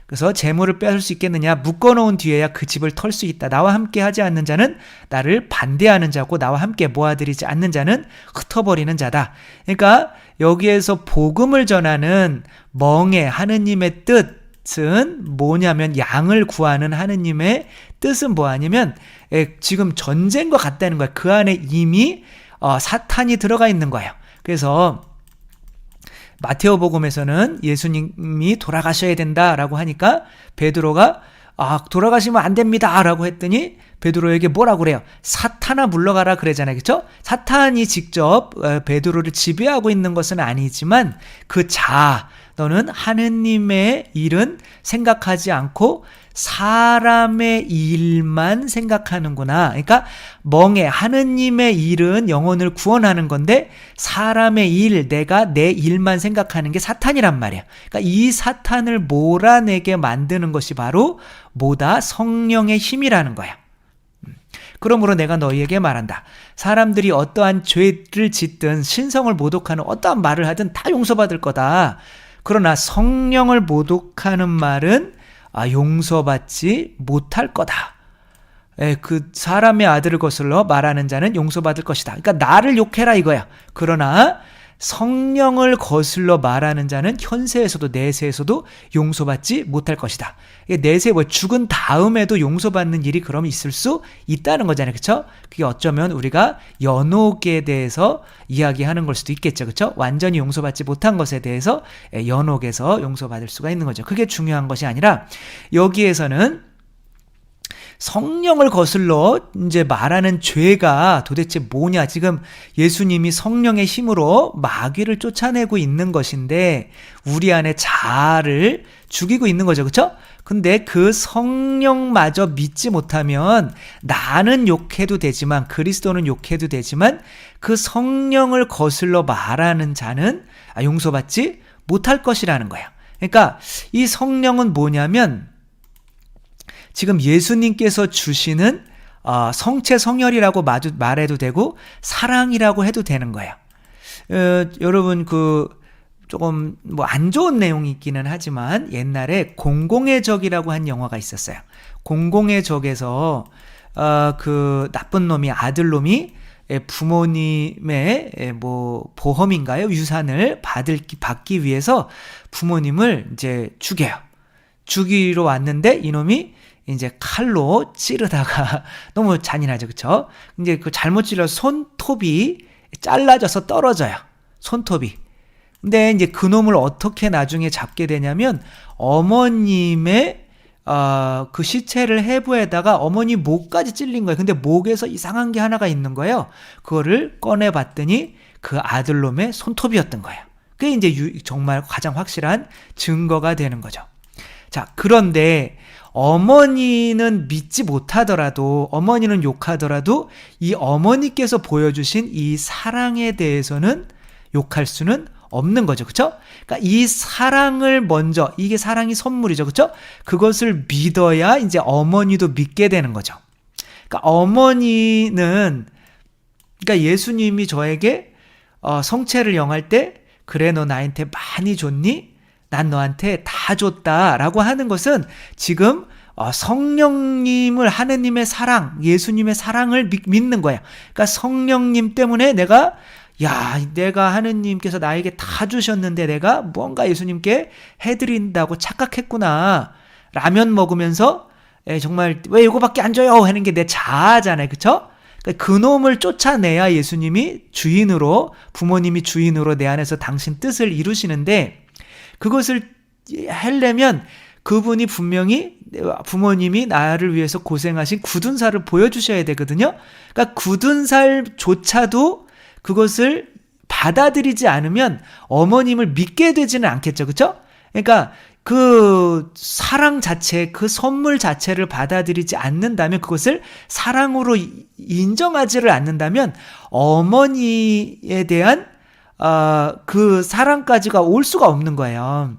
그래서 재물을 빼앗을 수 있겠느냐? 묶어놓은 뒤에야 그 집을 털 수 있다. 나와 함께 하지 않는 자는 나를 반대하는 자고 나와 함께 모아들이지 않는 자는 흩어버리는 자다. 그러니까 여기에서 복음을 전하는 멍에 하느님의 뜻은 뭐냐면, 양을 구하는 하느님의 뜻은 뭐 아니면 지금 전쟁과 같다는 거야. 그 안에 이미 사탄이 들어가 있는 거예요. 그래서 마테오복음에서는 예수님이 돌아가셔야 된다라고 하니까 베드로가 돌아가시면 안 됩니다라고 했더니 베드로에게 뭐라고 그래요? 사탄아 물러가라 그러잖아요. 그렇죠? 사탄이 직접 베드로를 지배하고 있는 것은 아니지만 그 자아, 너는 하느님의 일은 생각하지 않고 사람의 일만 생각하는구나. 그러니까 멍에 하느님의 일은 영혼을 구원하는 건데 사람의 일, 내가 내 일만 생각하는 게 사탄이란 말이야. 그러니까 이 사탄을 몰아내게 만드는 것이 바로 뭐다? 성령의 힘이라는 거야. 그러므로 내가 너희에게 말한다. 사람들이 어떠한 죄를 짓든 신성을 모독하는 어떠한 말을 하든 다 용서받을 거다. 그러나 성령을 모독하는 말은 용서받지 못할 거다. 그 사람의 아들을 거슬러 말하는 자는 용서받을 것이다. 그러니까 나를 욕해라 이거야. 그러나 성령을 거슬러 말하는 자는 현세에서도 내세에서도 용서받지 못할 것이다. 내세 죽은 다음에도 용서받는 일이 그럼 있을 수 있다는 거잖아요. 그렇죠? 그게 어쩌면 우리가 연옥에 대해서 이야기하는 걸 수도 있겠죠. 그렇죠? 완전히 용서받지 못한 것에 대해서 연옥에서 용서받을 수가 있는 거죠. 그게 중요한 것이 아니라 여기에서는 성령을 거슬러 이제 말하는 죄가 도대체 뭐냐. 지금 예수님이 성령의 힘으로 마귀를 쫓아내고 있는 것인데 우리 안에 자아를 죽이고 있는 거죠. 그렇죠? 근데 그 성령마저 믿지 못하면 나는 욕해도 되지만, 그리스도는 욕해도 되지만 그 성령을 거슬러 말하는 자는 용서받지 못할 것이라는 거야. 그러니까 이 성령은 뭐냐면 지금 예수님께서 주시는 성체 성혈이라고 말해도 되고 사랑이라고 해도 되는 거예요. 여러분 조금 안 좋은 내용이 있기는 하지만 옛날에 공공의 적이라고 한 영화가 있었어요. 공공의 적에서 그 나쁜 놈이 아들놈이 부모님의 보험인가요? 유산을 받기 위해서 부모님을 이제 죽여요. 죽이러 왔는데 이놈이 이제 칼로 찌르다가 너무 잔인하죠, 그렇죠? 이제 그 잘못 찔러서 손톱이 잘라져서 떨어져요. 손톱이. 근데 이제 그 놈을 어떻게 나중에 잡게 되냐면 어머님의 그 시체를 해부에다가 어머니 목까지 찔린 거예요. 근데 목에서 이상한 게 하나가 있는 거예요. 그거를 꺼내봤더니 그 아들놈의 손톱이었던 거예요. 그게 이제 정말 가장 확실한 증거가 되는 거죠. 자, 그런데 어머니는 믿지 못하더라도, 어머니는 욕하더라도 이 어머니께서 보여주신 이 사랑에 대해서는 욕할 수는 없는 거죠. 그렇죠? 그러니까 이 사랑을 먼저, 이게 사랑이 선물이죠. 그렇죠? 그것을 믿어야 이제 어머니도 믿게 되는 거죠. 그러니까 어머니는, 그러니까 예수님이 저에게 성체를 영할 때 그래 너 나한테 많이 줬니? 난 너한테 다 줬다라고 하는 것은 지금 성령님을, 하느님의 사랑, 예수님의 사랑을 믿는 거예요. 그러니까 성령님 때문에 내가 하느님께서 나에게 다 주셨는데 내가 뭔가 예수님께 해드린다고 착각했구나. 라면 먹으면서 정말 왜 이거밖에 안 줘요? 하는 게 내 자아잖아요. 그쵸? 그러니까 그놈을 쫓아내야 예수님이 주인으로, 부모님이 주인으로 내 안에서 당신 뜻을 이루시는데, 그것을 하려면 그분이 분명히 부모님이 나를 위해서 고생하신 굳은 살을 보여주셔야 되거든요. 그러니까 굳은 살조차도 그것을 받아들이지 않으면 어머님을 믿게 되지는 않겠죠. 그렇죠? 그러니까 그 사랑 자체, 그 선물 자체를 받아들이지 않는다면, 그것을 사랑으로 인정하지를 않는다면 어머니에 대한 그 사랑까지가 올 수가 없는 거예요.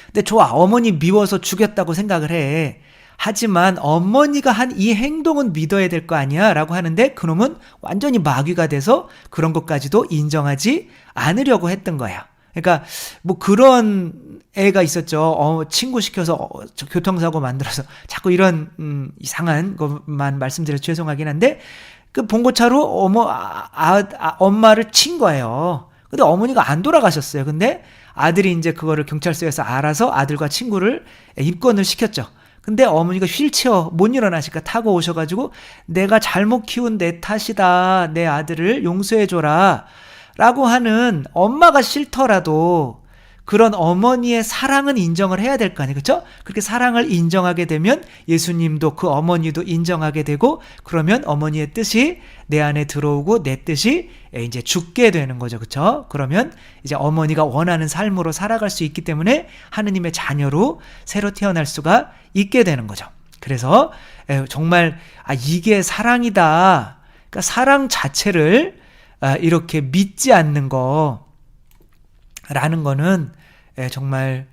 근데 좋아, 어머니 미워서 죽였다고 생각을 해. 하지만 어머니가 한 이 행동은 믿어야 될 거 아니야 라고 하는데 그놈은 완전히 마귀가 돼서 그런 것까지도 인정하지 않으려고 했던 거야. 그러니까 그런 애가 있었죠. 친구 시켜서 교통사고 만들어서 자꾸 이런 이상한 것만 말씀드려서 죄송하긴 한데, 그 봉고차로 엄마를 친 거예요. 근데 어머니가 안 돌아가셨어요. 근데 아들이 이제 그거를 경찰서에서 알아서 아들과 친구를 입건을 시켰죠. 근데 어머니가 휠체어 못 일어나시니까 타고 오셔가지고 내가 잘못 키운 내 탓이다. 내 아들을 용서해줘라. 라고 하는, 엄마가 싫더라도 그런 어머니의 사랑은 인정을 해야 될 거 아니에요. 그렇죠? 그렇게 사랑을 인정하게 되면 예수님도 그 어머니도 인정하게 되고, 그러면 어머니의 뜻이 내 안에 들어오고 내 뜻이 이제 죽게 되는 거죠. 그렇죠? 그러면 이제 어머니가 원하는 삶으로 살아갈 수 있기 때문에 하느님의 자녀로 새로 태어날 수가 있게 되는 거죠. 그래서 정말 이게 사랑이다. 그러니까 사랑 자체를 이렇게 믿지 않는 거라는 거는 정말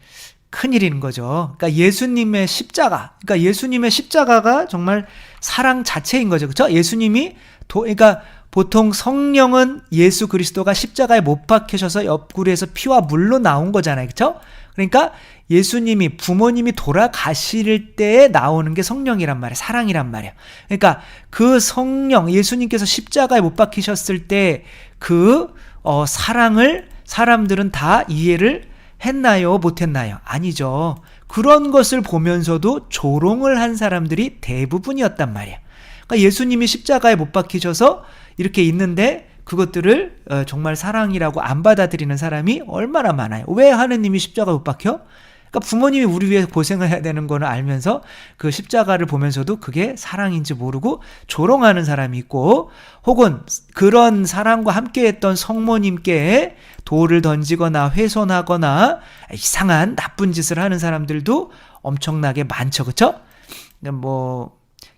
큰일인 거죠. 그러니까 예수님의 십자가가 정말 사랑 자체인 거죠. 그렇죠? 예수님이 그러니까 보통 성령은 예수 그리스도가 십자가에 못 박히셔서 옆구리에서 피와 물로 나온 거잖아요. 그렇죠? 그러니까 예수님이, 부모님이 돌아가실 때에 나오는 게 성령이란 말이에요. 사랑이란 말이에요. 그러니까 그 성령, 예수님께서 십자가에 못 박히셨을 때 그 사랑을 사람들은 다 이해를 했나요? 못했나요? 아니죠. 그런 것을 보면서도 조롱을 한 사람들이 대부분이었단 말이에요. 그러니까 예수님이 십자가에 못 박히셔서 이렇게 있는데 그것들을 정말 사랑이라고 안 받아들이는 사람이 얼마나 많아요. 왜 하느님이 십자가에 못 박혀? 그러니까 부모님이 우리 위해 고생을 해야 되는 거는 알면서 그 십자가를 보면서도 그게 사랑인지 모르고 조롱하는 사람이 있고, 혹은 그런 사랑과 함께했던 성모님께 돌을 던지거나 훼손하거나 이상한 나쁜 짓을 하는 사람들도 엄청나게 많죠. 그렇죠?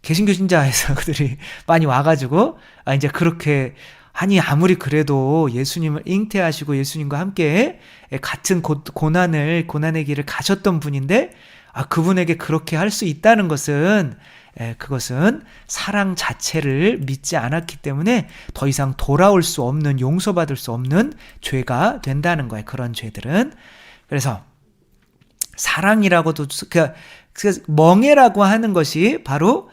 개신교 신자에서 그들이 많이 와가지고 이제 그렇게, 아니 아무리 그래도 예수님을 잉태하시고 예수님과 함께 같은 고난의 길을 가셨던 분인데 그분에게 그렇게 할 수 있다는 것은 그것은 사랑 자체를 믿지 않았기 때문에 더 이상 돌아올 수 없는, 용서받을 수 없는 죄가 된다는 거예요. 그런 죄들은. 그래서 사랑이라고도 그 멍에라고 하는 것이 바로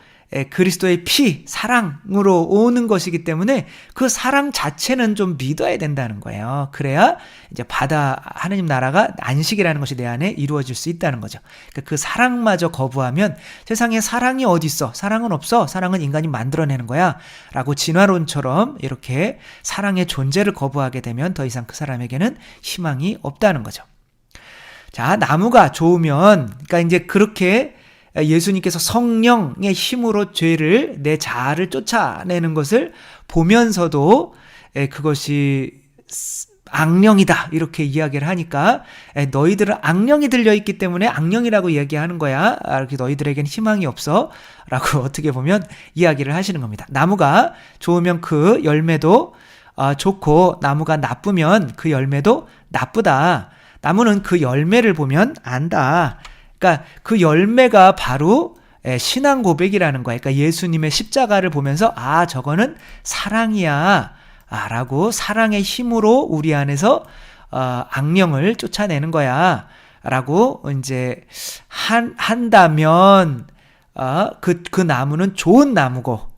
그리스도의 피, 사랑으로 오는 것이기 때문에 그 사랑 자체는 좀 믿어야 된다는 거예요. 그래야 이제 하느님 나라가 안식이라는 것이 내 안에 이루어질 수 있다는 거죠. 그 사랑마저 거부하면 세상에 사랑이 어디 있어? 사랑은 없어. 사랑은 인간이 만들어내는 거야. 라고 진화론처럼 이렇게 사랑의 존재를 거부하게 되면 더 이상 그 사람에게는 희망이 없다는 거죠. 자, 나무가 좋으면, 그러니까 이제 그렇게 예수님께서 성령의 힘으로 내 자아를 쫓아내는 것을 보면서도 그것이 악령이다 이렇게 이야기를 하니까 너희들은 악령이 들려있기 때문에 악령이라고 얘기하는 거야. 이렇게 너희들에겐 희망이 없어 라고 어떻게 보면 이야기를 하시는 겁니다. 나무가 좋으면 그 열매도 좋고 나무가 나쁘면 그 열매도 나쁘다. 나무는 그 열매를 보면 안다. 그러니까 그 열매가 바로 신앙 고백이라는 거예요. 그러니까 예수님의 십자가를 보면서 저거는 사랑이야 라고 사랑의 힘으로 우리 안에서 악령을 쫓아내는 거야 라고 이제 한다면 그 나무는 좋은 나무고,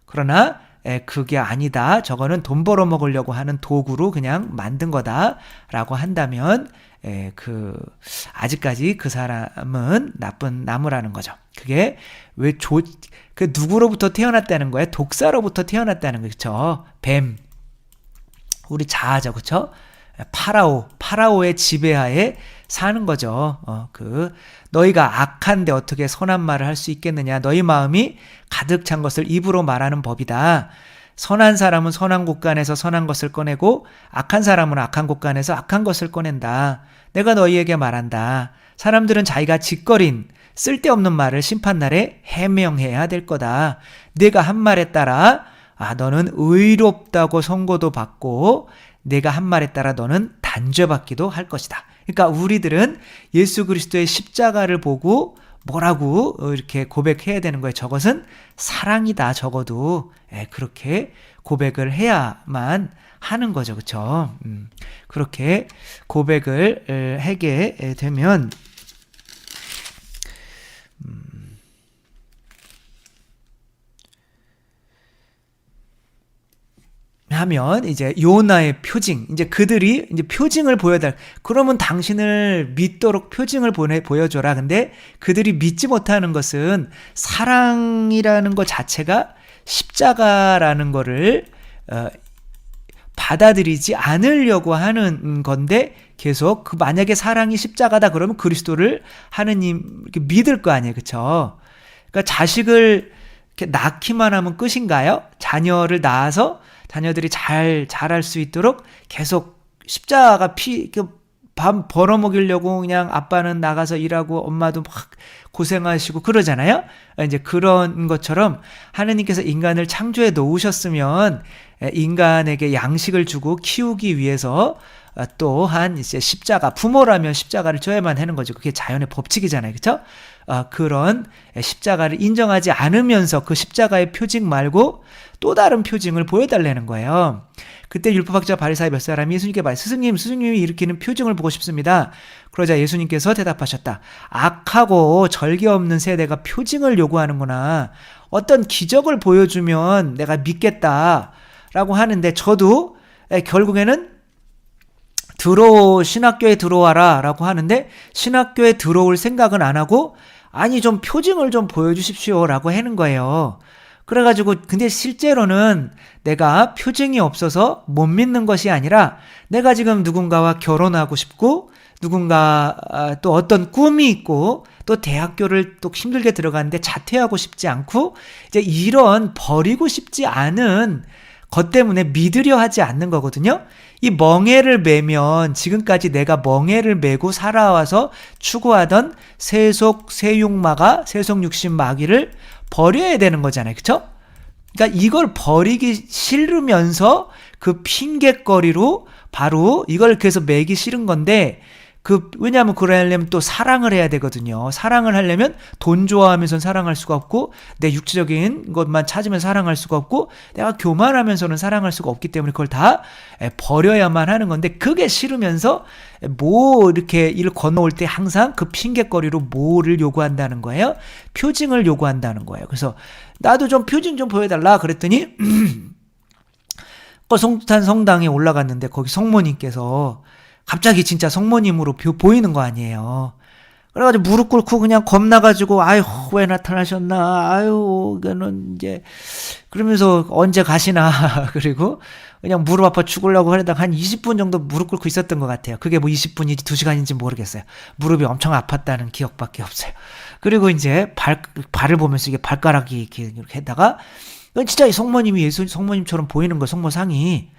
그러나 그게 아니다. 저거는 돈 벌어 먹으려고 하는 도구로 그냥 만든 거다라고 한다면 아직까지 그 사람은 나쁜 나무라는 거죠. 그게 그 누구로부터 태어났다는 거예요? 독사로부터 태어났다는 거죠. 뱀. 우리 자아죠. 그쵸? 파라오의 지배하에 사는 거죠. 너희가 악한데 어떻게 선한 말을 할 수 있겠느냐. 너희 마음이 가득 찬 것을 입으로 말하는 법이다. 선한 사람은 선한 곳간에서 선한 것을 꺼내고 악한 사람은 악한 곳간에서 악한 것을 꺼낸다. 내가 너희에게 말한다. 사람들은 자기가 짓거린 쓸데없는 말을 심판날에 해명해야 될 거다. 네가 한 말에 따라 너는 의롭다고 선고도 받고 내가 한 말에 따라 너는 단죄받기도 할 것이다. 그러니까 우리들은 예수 그리스도의 십자가를 보고 뭐라고 이렇게 고백해야 되는 거예요. 저것은 사랑이다. 적어도 그렇게 고백을 해야만 하는 거죠. 그렇죠? 그렇게 고백을 하게 되면 하면 이제 요나의 표징, 이제 그들이 이제 표징을 보여달. 그러면 당신을 믿도록 표징을 보여줘라. 근데 그들이 믿지 못하는 것은 사랑이라는 것 자체가 십자가라는 거를 받아들이지 않으려고 하는 건데 계속 만약에 사랑이 십자가다 그러면 그리스도를 하느님 이렇게 믿을 거 아니에요, 그렇죠? 그러니까 자식을 이렇게 낳기만 하면 끝인가요? 자녀를 낳아서 자녀들이 잘 자랄 수 있도록 계속 십자가 밥 벌어먹이려고 그냥 아빠는 나가서 일하고 엄마도 막 고생하시고 그러잖아요. 이제 그런 것처럼 하느님께서 인간을 창조해 놓으셨으면 인간에게 양식을 주고 키우기 위해서 또한 이제 부모라면 십자가를 져야만 하는 거죠. 그게 자연의 법칙이잖아요. 그렇죠? 그런 십자가를 인정하지 않으면서 그 십자가의 표징 말고 또 다른 표징을 보여달라는 거예요. 그때 율법학자 바리사의 몇 사람이 예수님께 말해, 스승님이 일으키는 표징을 보고 싶습니다. 그러자 예수님께서 대답하셨다. 악하고 절개 없는 세대가 표징을 요구하는구나. 어떤 기적을 보여주면 내가 믿겠다라고 하는데 저도 결국에는 신학교에 들어와라 라고 하는데 신학교에 들어올 생각은 안 하고 아니 좀 표징을 좀 보여주십시오 라고 하는 거예요. 그래가지고 근데 실제로는 내가 표징이 없어서 못 믿는 것이 아니라 내가 지금 누군가와 결혼하고 싶고 누군가 또 어떤 꿈이 있고 또 대학교를 또 힘들게 들어가는데 자퇴하고 싶지 않고 이제 이런 버리고 싶지 않은 것 때문에 믿으려 하지 않는 거거든요. 이 멍에를 매면 지금까지 내가 멍에를 매고 살아와서 추구하던 세속 육신 마귀를 버려야 되는 거잖아요. 그쵸? 그러니까 이걸 버리기 싫으면서 그 핑곗거리로 바로 이걸 그래서 매기 싫은 건데 왜냐하면 그러려면 또 사랑을 해야 되거든요. 사랑을 하려면 돈 좋아하면서는 사랑할 수가 없고, 내 육체적인 것만 찾으면 사랑할 수가 없고, 내가 교만하면서는 사랑할 수가 없기 때문에 그걸 다 버려야만 하는 건데, 그게 싫으면서 이렇게 일 건너올 때 항상 그 핑계거리로 뭐를 요구한다는 거예요? 표징을 요구한다는 거예요. 그래서 나도 좀 표징 좀 보여달라 그랬더니 성탄 성당에 올라갔는데 거기 성모님께서 갑자기 진짜 성모님으로 보이는 거 아니에요. 그래가지고 무릎 꿇고 그냥 겁나가지고 아유 왜 나타나셨나 아유 이거는 이제 그러면서 언제 가시나 그리고 그냥 무릎 아파 죽으려고 하려다가 한 20분 정도 무릎 꿇고 있었던 것 같아요. 그게 뭐 20분인지 2시간인지 모르겠어요. 무릎이 엄청 아팠다는 기억밖에 없어요. 그리고 이제 발을 보면서 이게 발가락이 이렇게 했다가 진짜 성모님이 예수 성모님처럼 보이는 거예요. 성모상이.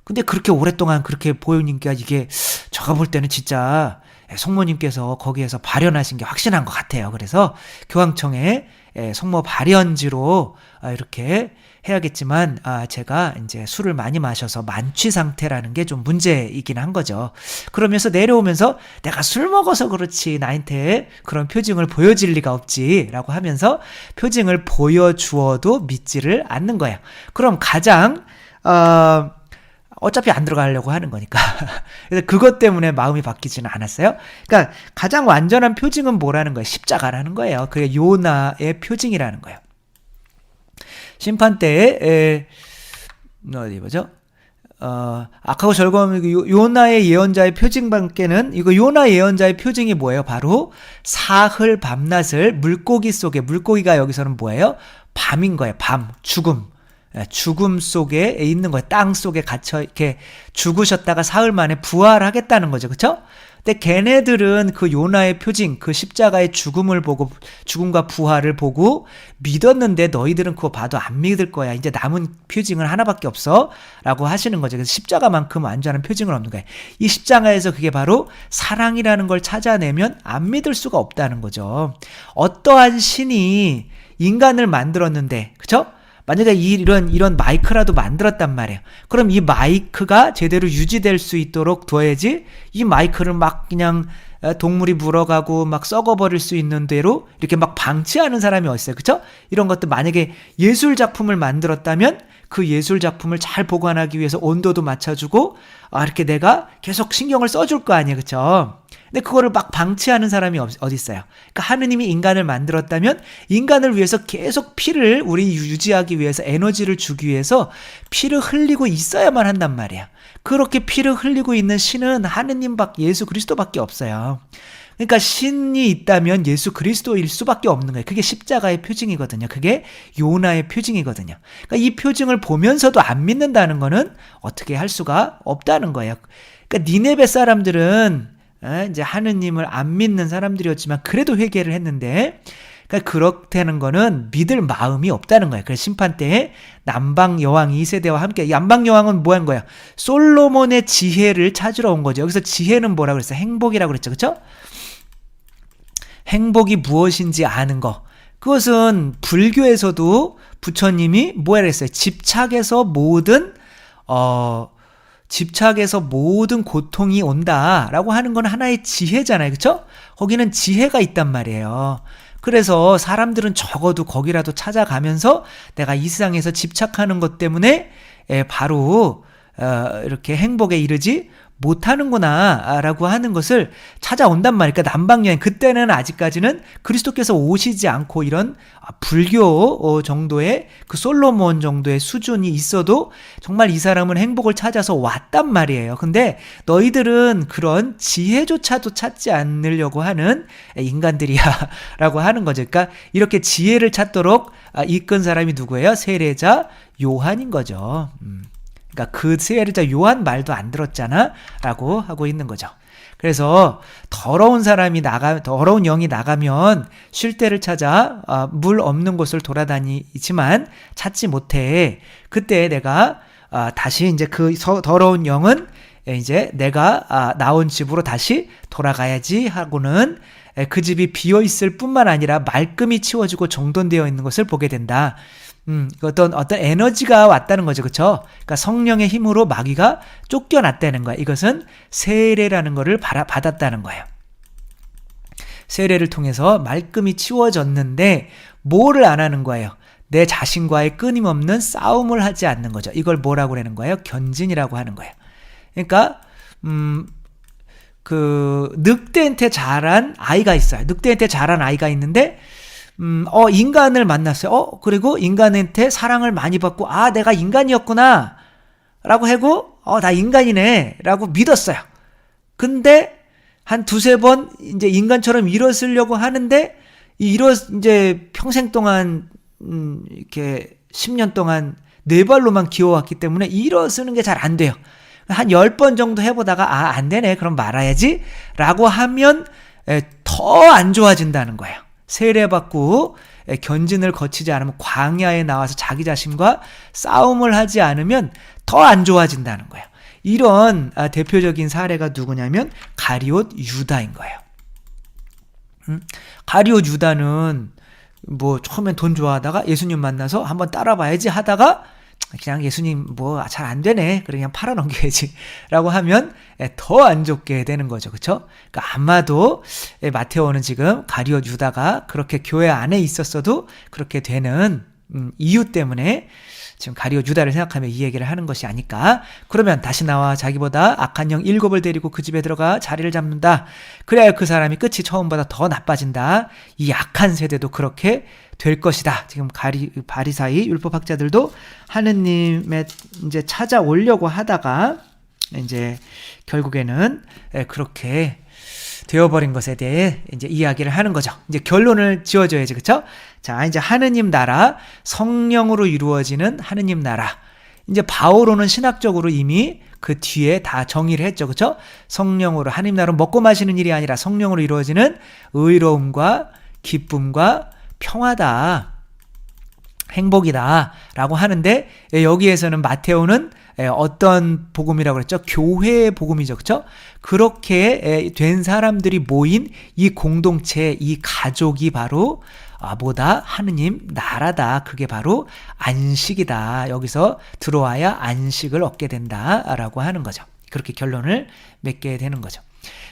근데 그렇게 오랫동안 그렇게 보이니까 이게 제가 볼 때는 진짜 성모님께서 거기에서 발현하신 게 확신한 것 같아요. 그래서 교황청에 성모 발현지로 이렇게 해야겠지만 제가 이제 술을 많이 마셔서 만취 상태라는 게 좀 문제이긴 한 거죠. 그러면서 내려오면서 내가 술 먹어서 그렇지 나한테 그런 표징을 보여질 리가 없지라고 하면서 표징을 보여주어도 믿지를 않는 거예요. 그럼 가장 어차피 안 들어가려고 하는 거니까. 그래서 그것 때문에 마음이 바뀌지는 않았어요. 그러니까 가장 완전한 표징은 뭐라는 거예요? 십자가라는 거예요. 그게 요나의 표징이라는 거예요. 심판 때에 어디 보죠? 악하고 절거함 요나의 예언자의 표징밖에는 이거 요나 예언자의 표징이 뭐예요? 바로 사흘 밤낮을 물고기 속에 물고기가 여기서는 뭐예요? 밤인 거예요. 밤, 죽음 속에 있는 거예요. 땅 속에 갇혀 이렇게 죽으셨다가 사흘 만에 부활하겠다는 거죠. 그렇죠? 근데 걔네들은 그 요나의 표징, 그 십자가의 죽음을 보고 죽음과 부활을 보고 믿었는데 너희들은 그거 봐도 안 믿을 거야. 이제 남은 표징은 하나밖에 없어. 라고 하시는 거죠. 그래서 십자가만큼 완전한 표징은 없는 거예요. 이 십자가에서 그게 바로 사랑이라는 걸 찾아내면 안 믿을 수가 없다는 거죠. 어떠한 신이 인간을 만들었는데, 그렇죠? 만약에 이런 마이크라도 만들었단 말이에요. 그럼 이 마이크가 제대로 유지될 수 있도록 둬야지 이 마이크를 막 그냥 동물이 물어가고 막 썩어버릴 수 있는 대로 이렇게 막 방치하는 사람이 어딨어요. 그쵸? 이런 것도 만약에 예술 작품을 만들었다면 그 예술 작품을 잘 보관하기 위해서 온도도 맞춰주고 이렇게 내가 계속 신경을 써줄 거 아니에요. 그쵸? 근데 그거를 막 방치하는 사람이 어디 있어요? 그러니까 하느님이 인간을 만들었다면 인간을 위해서 계속 피를 우리 유지하기 위해서 에너지를 주기 위해서 피를 흘리고 있어야만 한단 말이야. 그렇게 피를 흘리고 있는 신은 예수 그리스도밖에 없어요. 그러니까 신이 있다면 예수 그리스도일 수밖에 없는 거예요. 그게 십자가의 표징이거든요. 그게 요나의 표징이거든요. 그러니까 이 표징을 보면서도 안 믿는다는 거는 어떻게 할 수가 없다는 거예요. 그러니까 니네베 사람들은 이제 하느님을 안 믿는 사람들이었지만 그래도 회개를 했는데 그러니까 그렇다는 거는 믿을 마음이 없다는 거예요. 그래서 심판 때에 남방 여왕 2세대와 함께 남방 여왕은 뭐 한 거예요? 솔로몬의 지혜를 찾으러 온 거죠. 여기서 지혜는 뭐라고 그랬어요? 행복이라고 그랬죠. 그렇죠? 행복이 무엇인지 아는 거. 그것은 불교에서도 부처님이 뭐라 그랬어요? 집착에서 모든 고통이 온다라고 하는 건 하나의 지혜잖아요. 그렇죠? 거기는 지혜가 있단 말이에요. 그래서 사람들은 적어도 거기라도 찾아가면서 내가 이 세상에서 집착하는 것 때문에 바로 이렇게 행복에 이르지 못하는구나 라고 하는 것을 찾아온단 말이에요. 그러니까 남방여행 그때는 아직까지는 그리스도께서 오시지 않고 이런 불교 정도의 그 솔로몬 정도의 수준이 있어도 정말 이 사람은 행복을 찾아서 왔단 말이에요. 근데 너희들은 그런 지혜조차도 찾지 않으려고 하는 인간들이야 라고 하는 거죠. 그러니까 이렇게 지혜를 찾도록 이끈 사람이 누구예요? 세례자 요한인 거죠. 그러니까 그 세례자 요한 말도 안 들었잖아 라고 하고 있는 거죠. 그래서 더러운 영이 나가면 쉴 데를 찾아 물 없는 곳을 돌아다니지만 찾지 못해. 그때 내가 다시 이제 그 더러운 영은 이제 내가 나온 집으로 다시 돌아가야지 하고는 그 집이 비어 있을 뿐만 아니라 말끔히 치워지고 정돈되어 있는 것을 보게 된다. 어떤 에너지가 왔다는 거죠. 그쵸? 그러니까 성령의 힘으로 마귀가 쫓겨났다는 거야. 이것은 세례라는 거를 받았다는 거예요. 세례를 통해서 말끔히 치워졌는데 뭐를 안 하는 거예요? 내 자신과의 끊임없는 싸움을 하지 않는 거죠. 이걸 뭐라고 그러는 거예요? 견진이라고 하는 거예요. 그러니까 그 늑대한테 자란 아이가 있어요. 늑대한테 자란 아이가 있는데 인간을 만났어요. 그리고 인간한테 사랑을 많이 받고, 내가 인간이었구나. 라고 하고, 나 인간이네. 라고 믿었어요. 근데, 한 두세 번, 이제 인간처럼 일어서려고 하는데, 이제 평생 동안, 이렇게 10년 동안 네 발로만 기어왔기 때문에 일어서는 게 잘 안 돼요. 한 10번 정도 해보다가, 안 되네. 그럼 말아야지. 라고 하면, 더 안 좋아진다는 거예요. 세례받고 견진을 거치지 않으면 광야에 나와서 자기 자신과 싸움을 하지 않으면 더 안 좋아진다는 거예요. 이런 대표적인 사례가 누구냐면 가룟옷 유다인 거예요. 가룟옷 유다는 뭐 처음엔 돈 좋아하다가 예수님 만나서 한번 따라봐야지 하다가 그냥 예수님 뭐 잘 안 되네. 그냥 팔아넘겨야지. 라고 하면 더 안 좋게 되는 거죠. 그쵸? 그러니까 아마도 마테오는 지금 가룟옷 유다가 그렇게 교회 안에 있었어도 그렇게 되는 이유 때문에 지금 가룟옷 유다를 생각하며 이 얘기를 하는 것이 아닐까. 그러면 다시 나와 자기보다 악한 영 7을 데리고 그 집에 들어가 자리를 잡는다. 그래야 그 사람이 끝이 처음보다 더 나빠진다. 이 악한 세대도 그렇게 될 것이다. 지금 바리사이 율법학자들도 하느님의 이제 찾아오려고 하다가 이제 결국에는 그렇게 되어버린 것에 대해 이제 이야기를 하는 거죠. 이제 결론을 지어줘야지, 그쵸? 자, 이제 하느님 나라, 성령으로 이루어지는 하느님 나라. 이제 바오로는 신학적으로 이미 그 뒤에 다 정의를 했죠, 그쵸? 성령으로, 하느님 나라는 먹고 마시는 일이 아니라 성령으로 이루어지는 의로움과 기쁨과 평화다, 행복이다 라고 하는데, 여기에서는 마테오는 어떤 복음이라고 그랬죠? 교회의 복음이죠. 그렇죠? 그렇게 된 사람들이 모인 이 공동체, 이 가족이 바로 뭐다? 하느님 나라다. 그게 바로 안식이다. 여기서 들어와야 안식을 얻게 된다라고 하는 거죠. 그렇게 결론을 맺게 되는 거죠.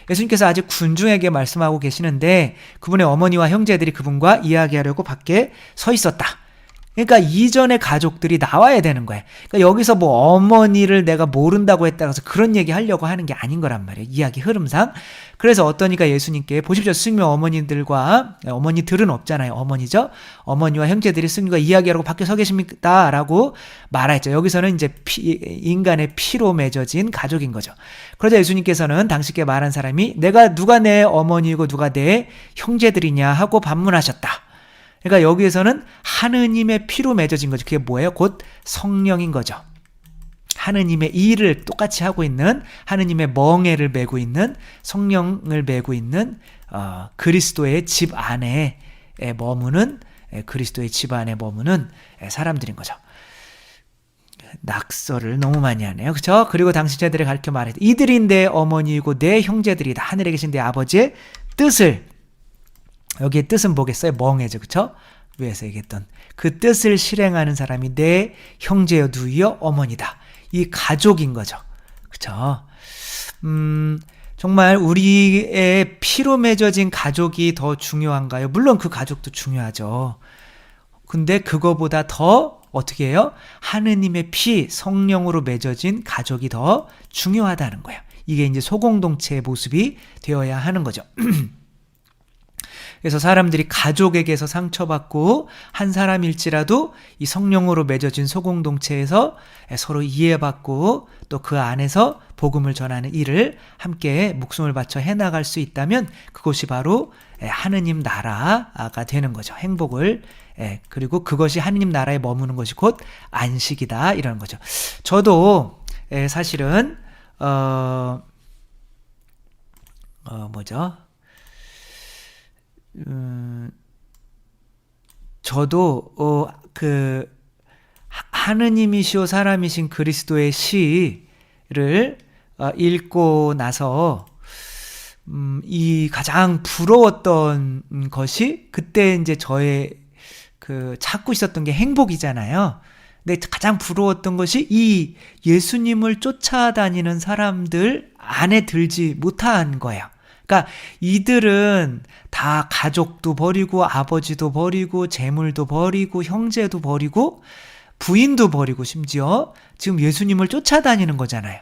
예수님께서 아직 군중에게 말씀하고 계시는데 그분의 어머니와 형제들이 그분과 이야기하려고 밖에 서 있었다. 그러니까 이전의 가족들이 나와야 되는 거예요. 그러니까 여기서 뭐 어머니를 내가 모른다고 했다고 해서 그런 얘기 하려고 하는 게 아닌 거란 말이에요. 이야기 흐름상. 그래서 어떤 이가 예수님께 보십시오. 스승님의 어머니들은 없잖아요. 어머니죠. 어머니와 형제들이 스승님과 이야기하려고 밖에 서 계십니다. 라고 말했죠. 여기서는 이제 인간의 피로 맺어진 가족인 거죠. 그러자 예수님께서는 당시께 말한 사람이 누가 내 어머니고 누가 내 형제들이냐 하고 반문하셨다. 그러니까 여기에서는 하느님의 피로 맺어진 거죠. 그게 뭐예요? 곧 성령인 거죠. 하느님의 일을 똑같이 하고 있는, 하느님의 멍에를 메고 있는, 성령을 메고 있는 그리스도의 집 안에 머무는, 그리스도의 집 안에 머무는 사람들인 거죠. 낙서를 너무 많이 하네요. 그렇죠? 그리고 당시 제들을 가르쳐 말했다. 이들이 내 어머니이고 내 형제들이다. 하늘에 계신 내 아버지의 뜻을, 여기에 뜻은 뭐겠어요? 멍해죠. 그쵸? 위에서 얘기했던 그 뜻을 실행하는 사람이 내 형제여 누이여 어머니다. 이 가족인 거죠. 그쵸? 정말 우리의 피로 맺어진 가족이 더 중요한가요? 물론 그 가족도 중요하죠. 근데 그거보다 더 어떻게 해요? 하느님의 피, 성령으로 맺어진 가족이 더 중요하다는 거예요. 이게 이제 소공동체의 모습이 되어야 하는 거죠. 그래서 사람들이 가족에게서 상처받고 한 사람일지라도 이 성령으로 맺어진 소공동체에서 서로 이해받고 또 그 안에서 복음을 전하는 일을 함께 목숨을 바쳐 해나갈 수 있다면 그것이 바로 하느님 나라가 되는 거죠. 행복을, 그리고 그것이 하느님 나라에 머무는 것이 곧 안식이다, 이런 거죠. 저도 사실은 저도 하느님이시오 사람이신 그리스도의 시를 읽고 나서 이 가장 부러웠던 것이 그때 이제 저의 찾고 있었던 게 행복이잖아요. 근데 가장 부러웠던 것이 이 예수님을 쫓아다니는 사람들 안에 들지 못한 거예요. 그러니까 이들은 다 가족도 버리고 아버지도 버리고 재물도 버리고 형제도 버리고 부인도 버리고 심지어 지금 예수님을 쫓아다니는 거잖아요.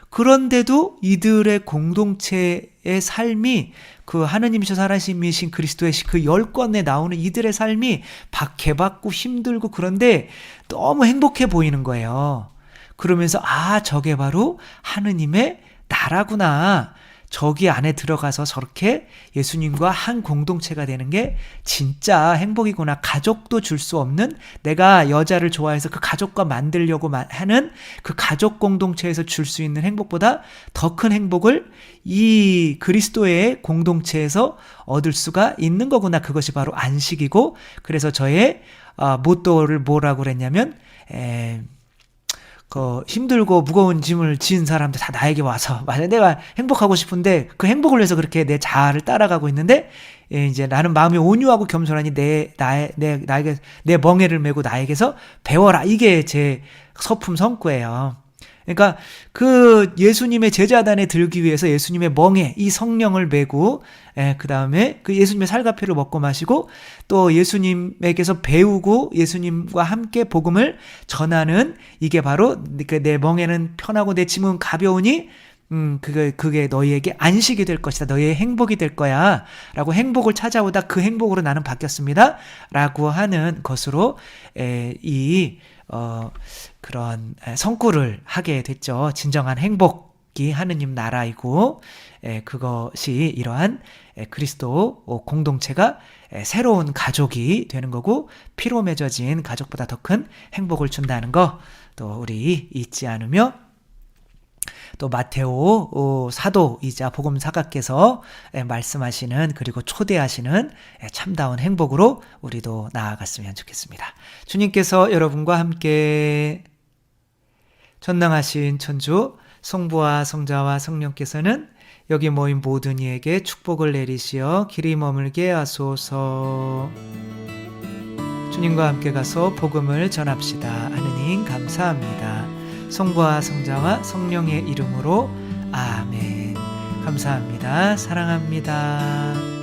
그런데도 이들의 공동체의 삶이 그 하느님이셔 살아계신 그리스도의 그 열권에 나오는 이들의 삶이 박해받고 힘들고 그런데 너무 행복해 보이는 거예요. 그러면서 저게 바로 하느님의 나라구나. 저기 안에 들어가서 저렇게 예수님과 한 공동체가 되는 게 진짜 행복이구나. 가족도 줄 수 없는, 내가 여자를 좋아해서 그 가족과 만들려고 하는 그 가족 공동체에서 줄 수 있는 행복보다 더 큰 행복을 이 그리스도의 공동체에서 얻을 수가 있는 거구나. 그것이 바로 안식이고, 그래서 저의 모토를 뭐라고 그랬냐면 힘들고 무거운 짐을 지은 사람들 다 나에게 와서, 맞아, 내가 행복하고 싶은데 그 행복을 위해서 그렇게 내 자아를 따라가고 있는데, 이제 나는 마음이 온유하고 겸손하니 나에게 내 멍에를 메고 나에게서 배워라. 이게 제 서품 성구예요. 그러니까 그 예수님의 제자단에 들기 위해서 예수님의 멍에 이 성령을 메고, 그 다음에 그 예수님의 살갑이를 먹고 마시고 또 예수님에게서 배우고 예수님과 함께 복음을 전하는, 이게 바로 내 멍에는 편하고 내 짐은 가벼우니 그게 너희에게 안식이 될 것이다. 너희의 행복이 될 거야. 라고, 행복을 찾아오다 그 행복으로 나는 바뀌었습니다. 라고 하는 것으로 그런 성구를 하게 됐죠. 진정한 행복이 하느님 나라이고, 그것이 이러한 그리스도 공동체가 새로운 가족이 되는 거고, 피로 맺어진 가족보다 더 큰 행복을 준다는 거, 또 우리 잊지 않으며, 또 마테오 사도이자 복음 사가께서 말씀하시는, 그리고 초대하시는 참다운 행복으로 우리도 나아갔으면 좋겠습니다. 주님께서 여러분과 함께, 전능하신 천주 성부와 성자와 성령께서는 여기 모인 모든 이에게 축복을 내리시어 길이 머물게 하소서. 주님과 함께 가서 복음을 전합시다. 하느님 감사합니다. 성부와 성자와 성령의 이름으로 아멘. 감사합니다. 사랑합니다.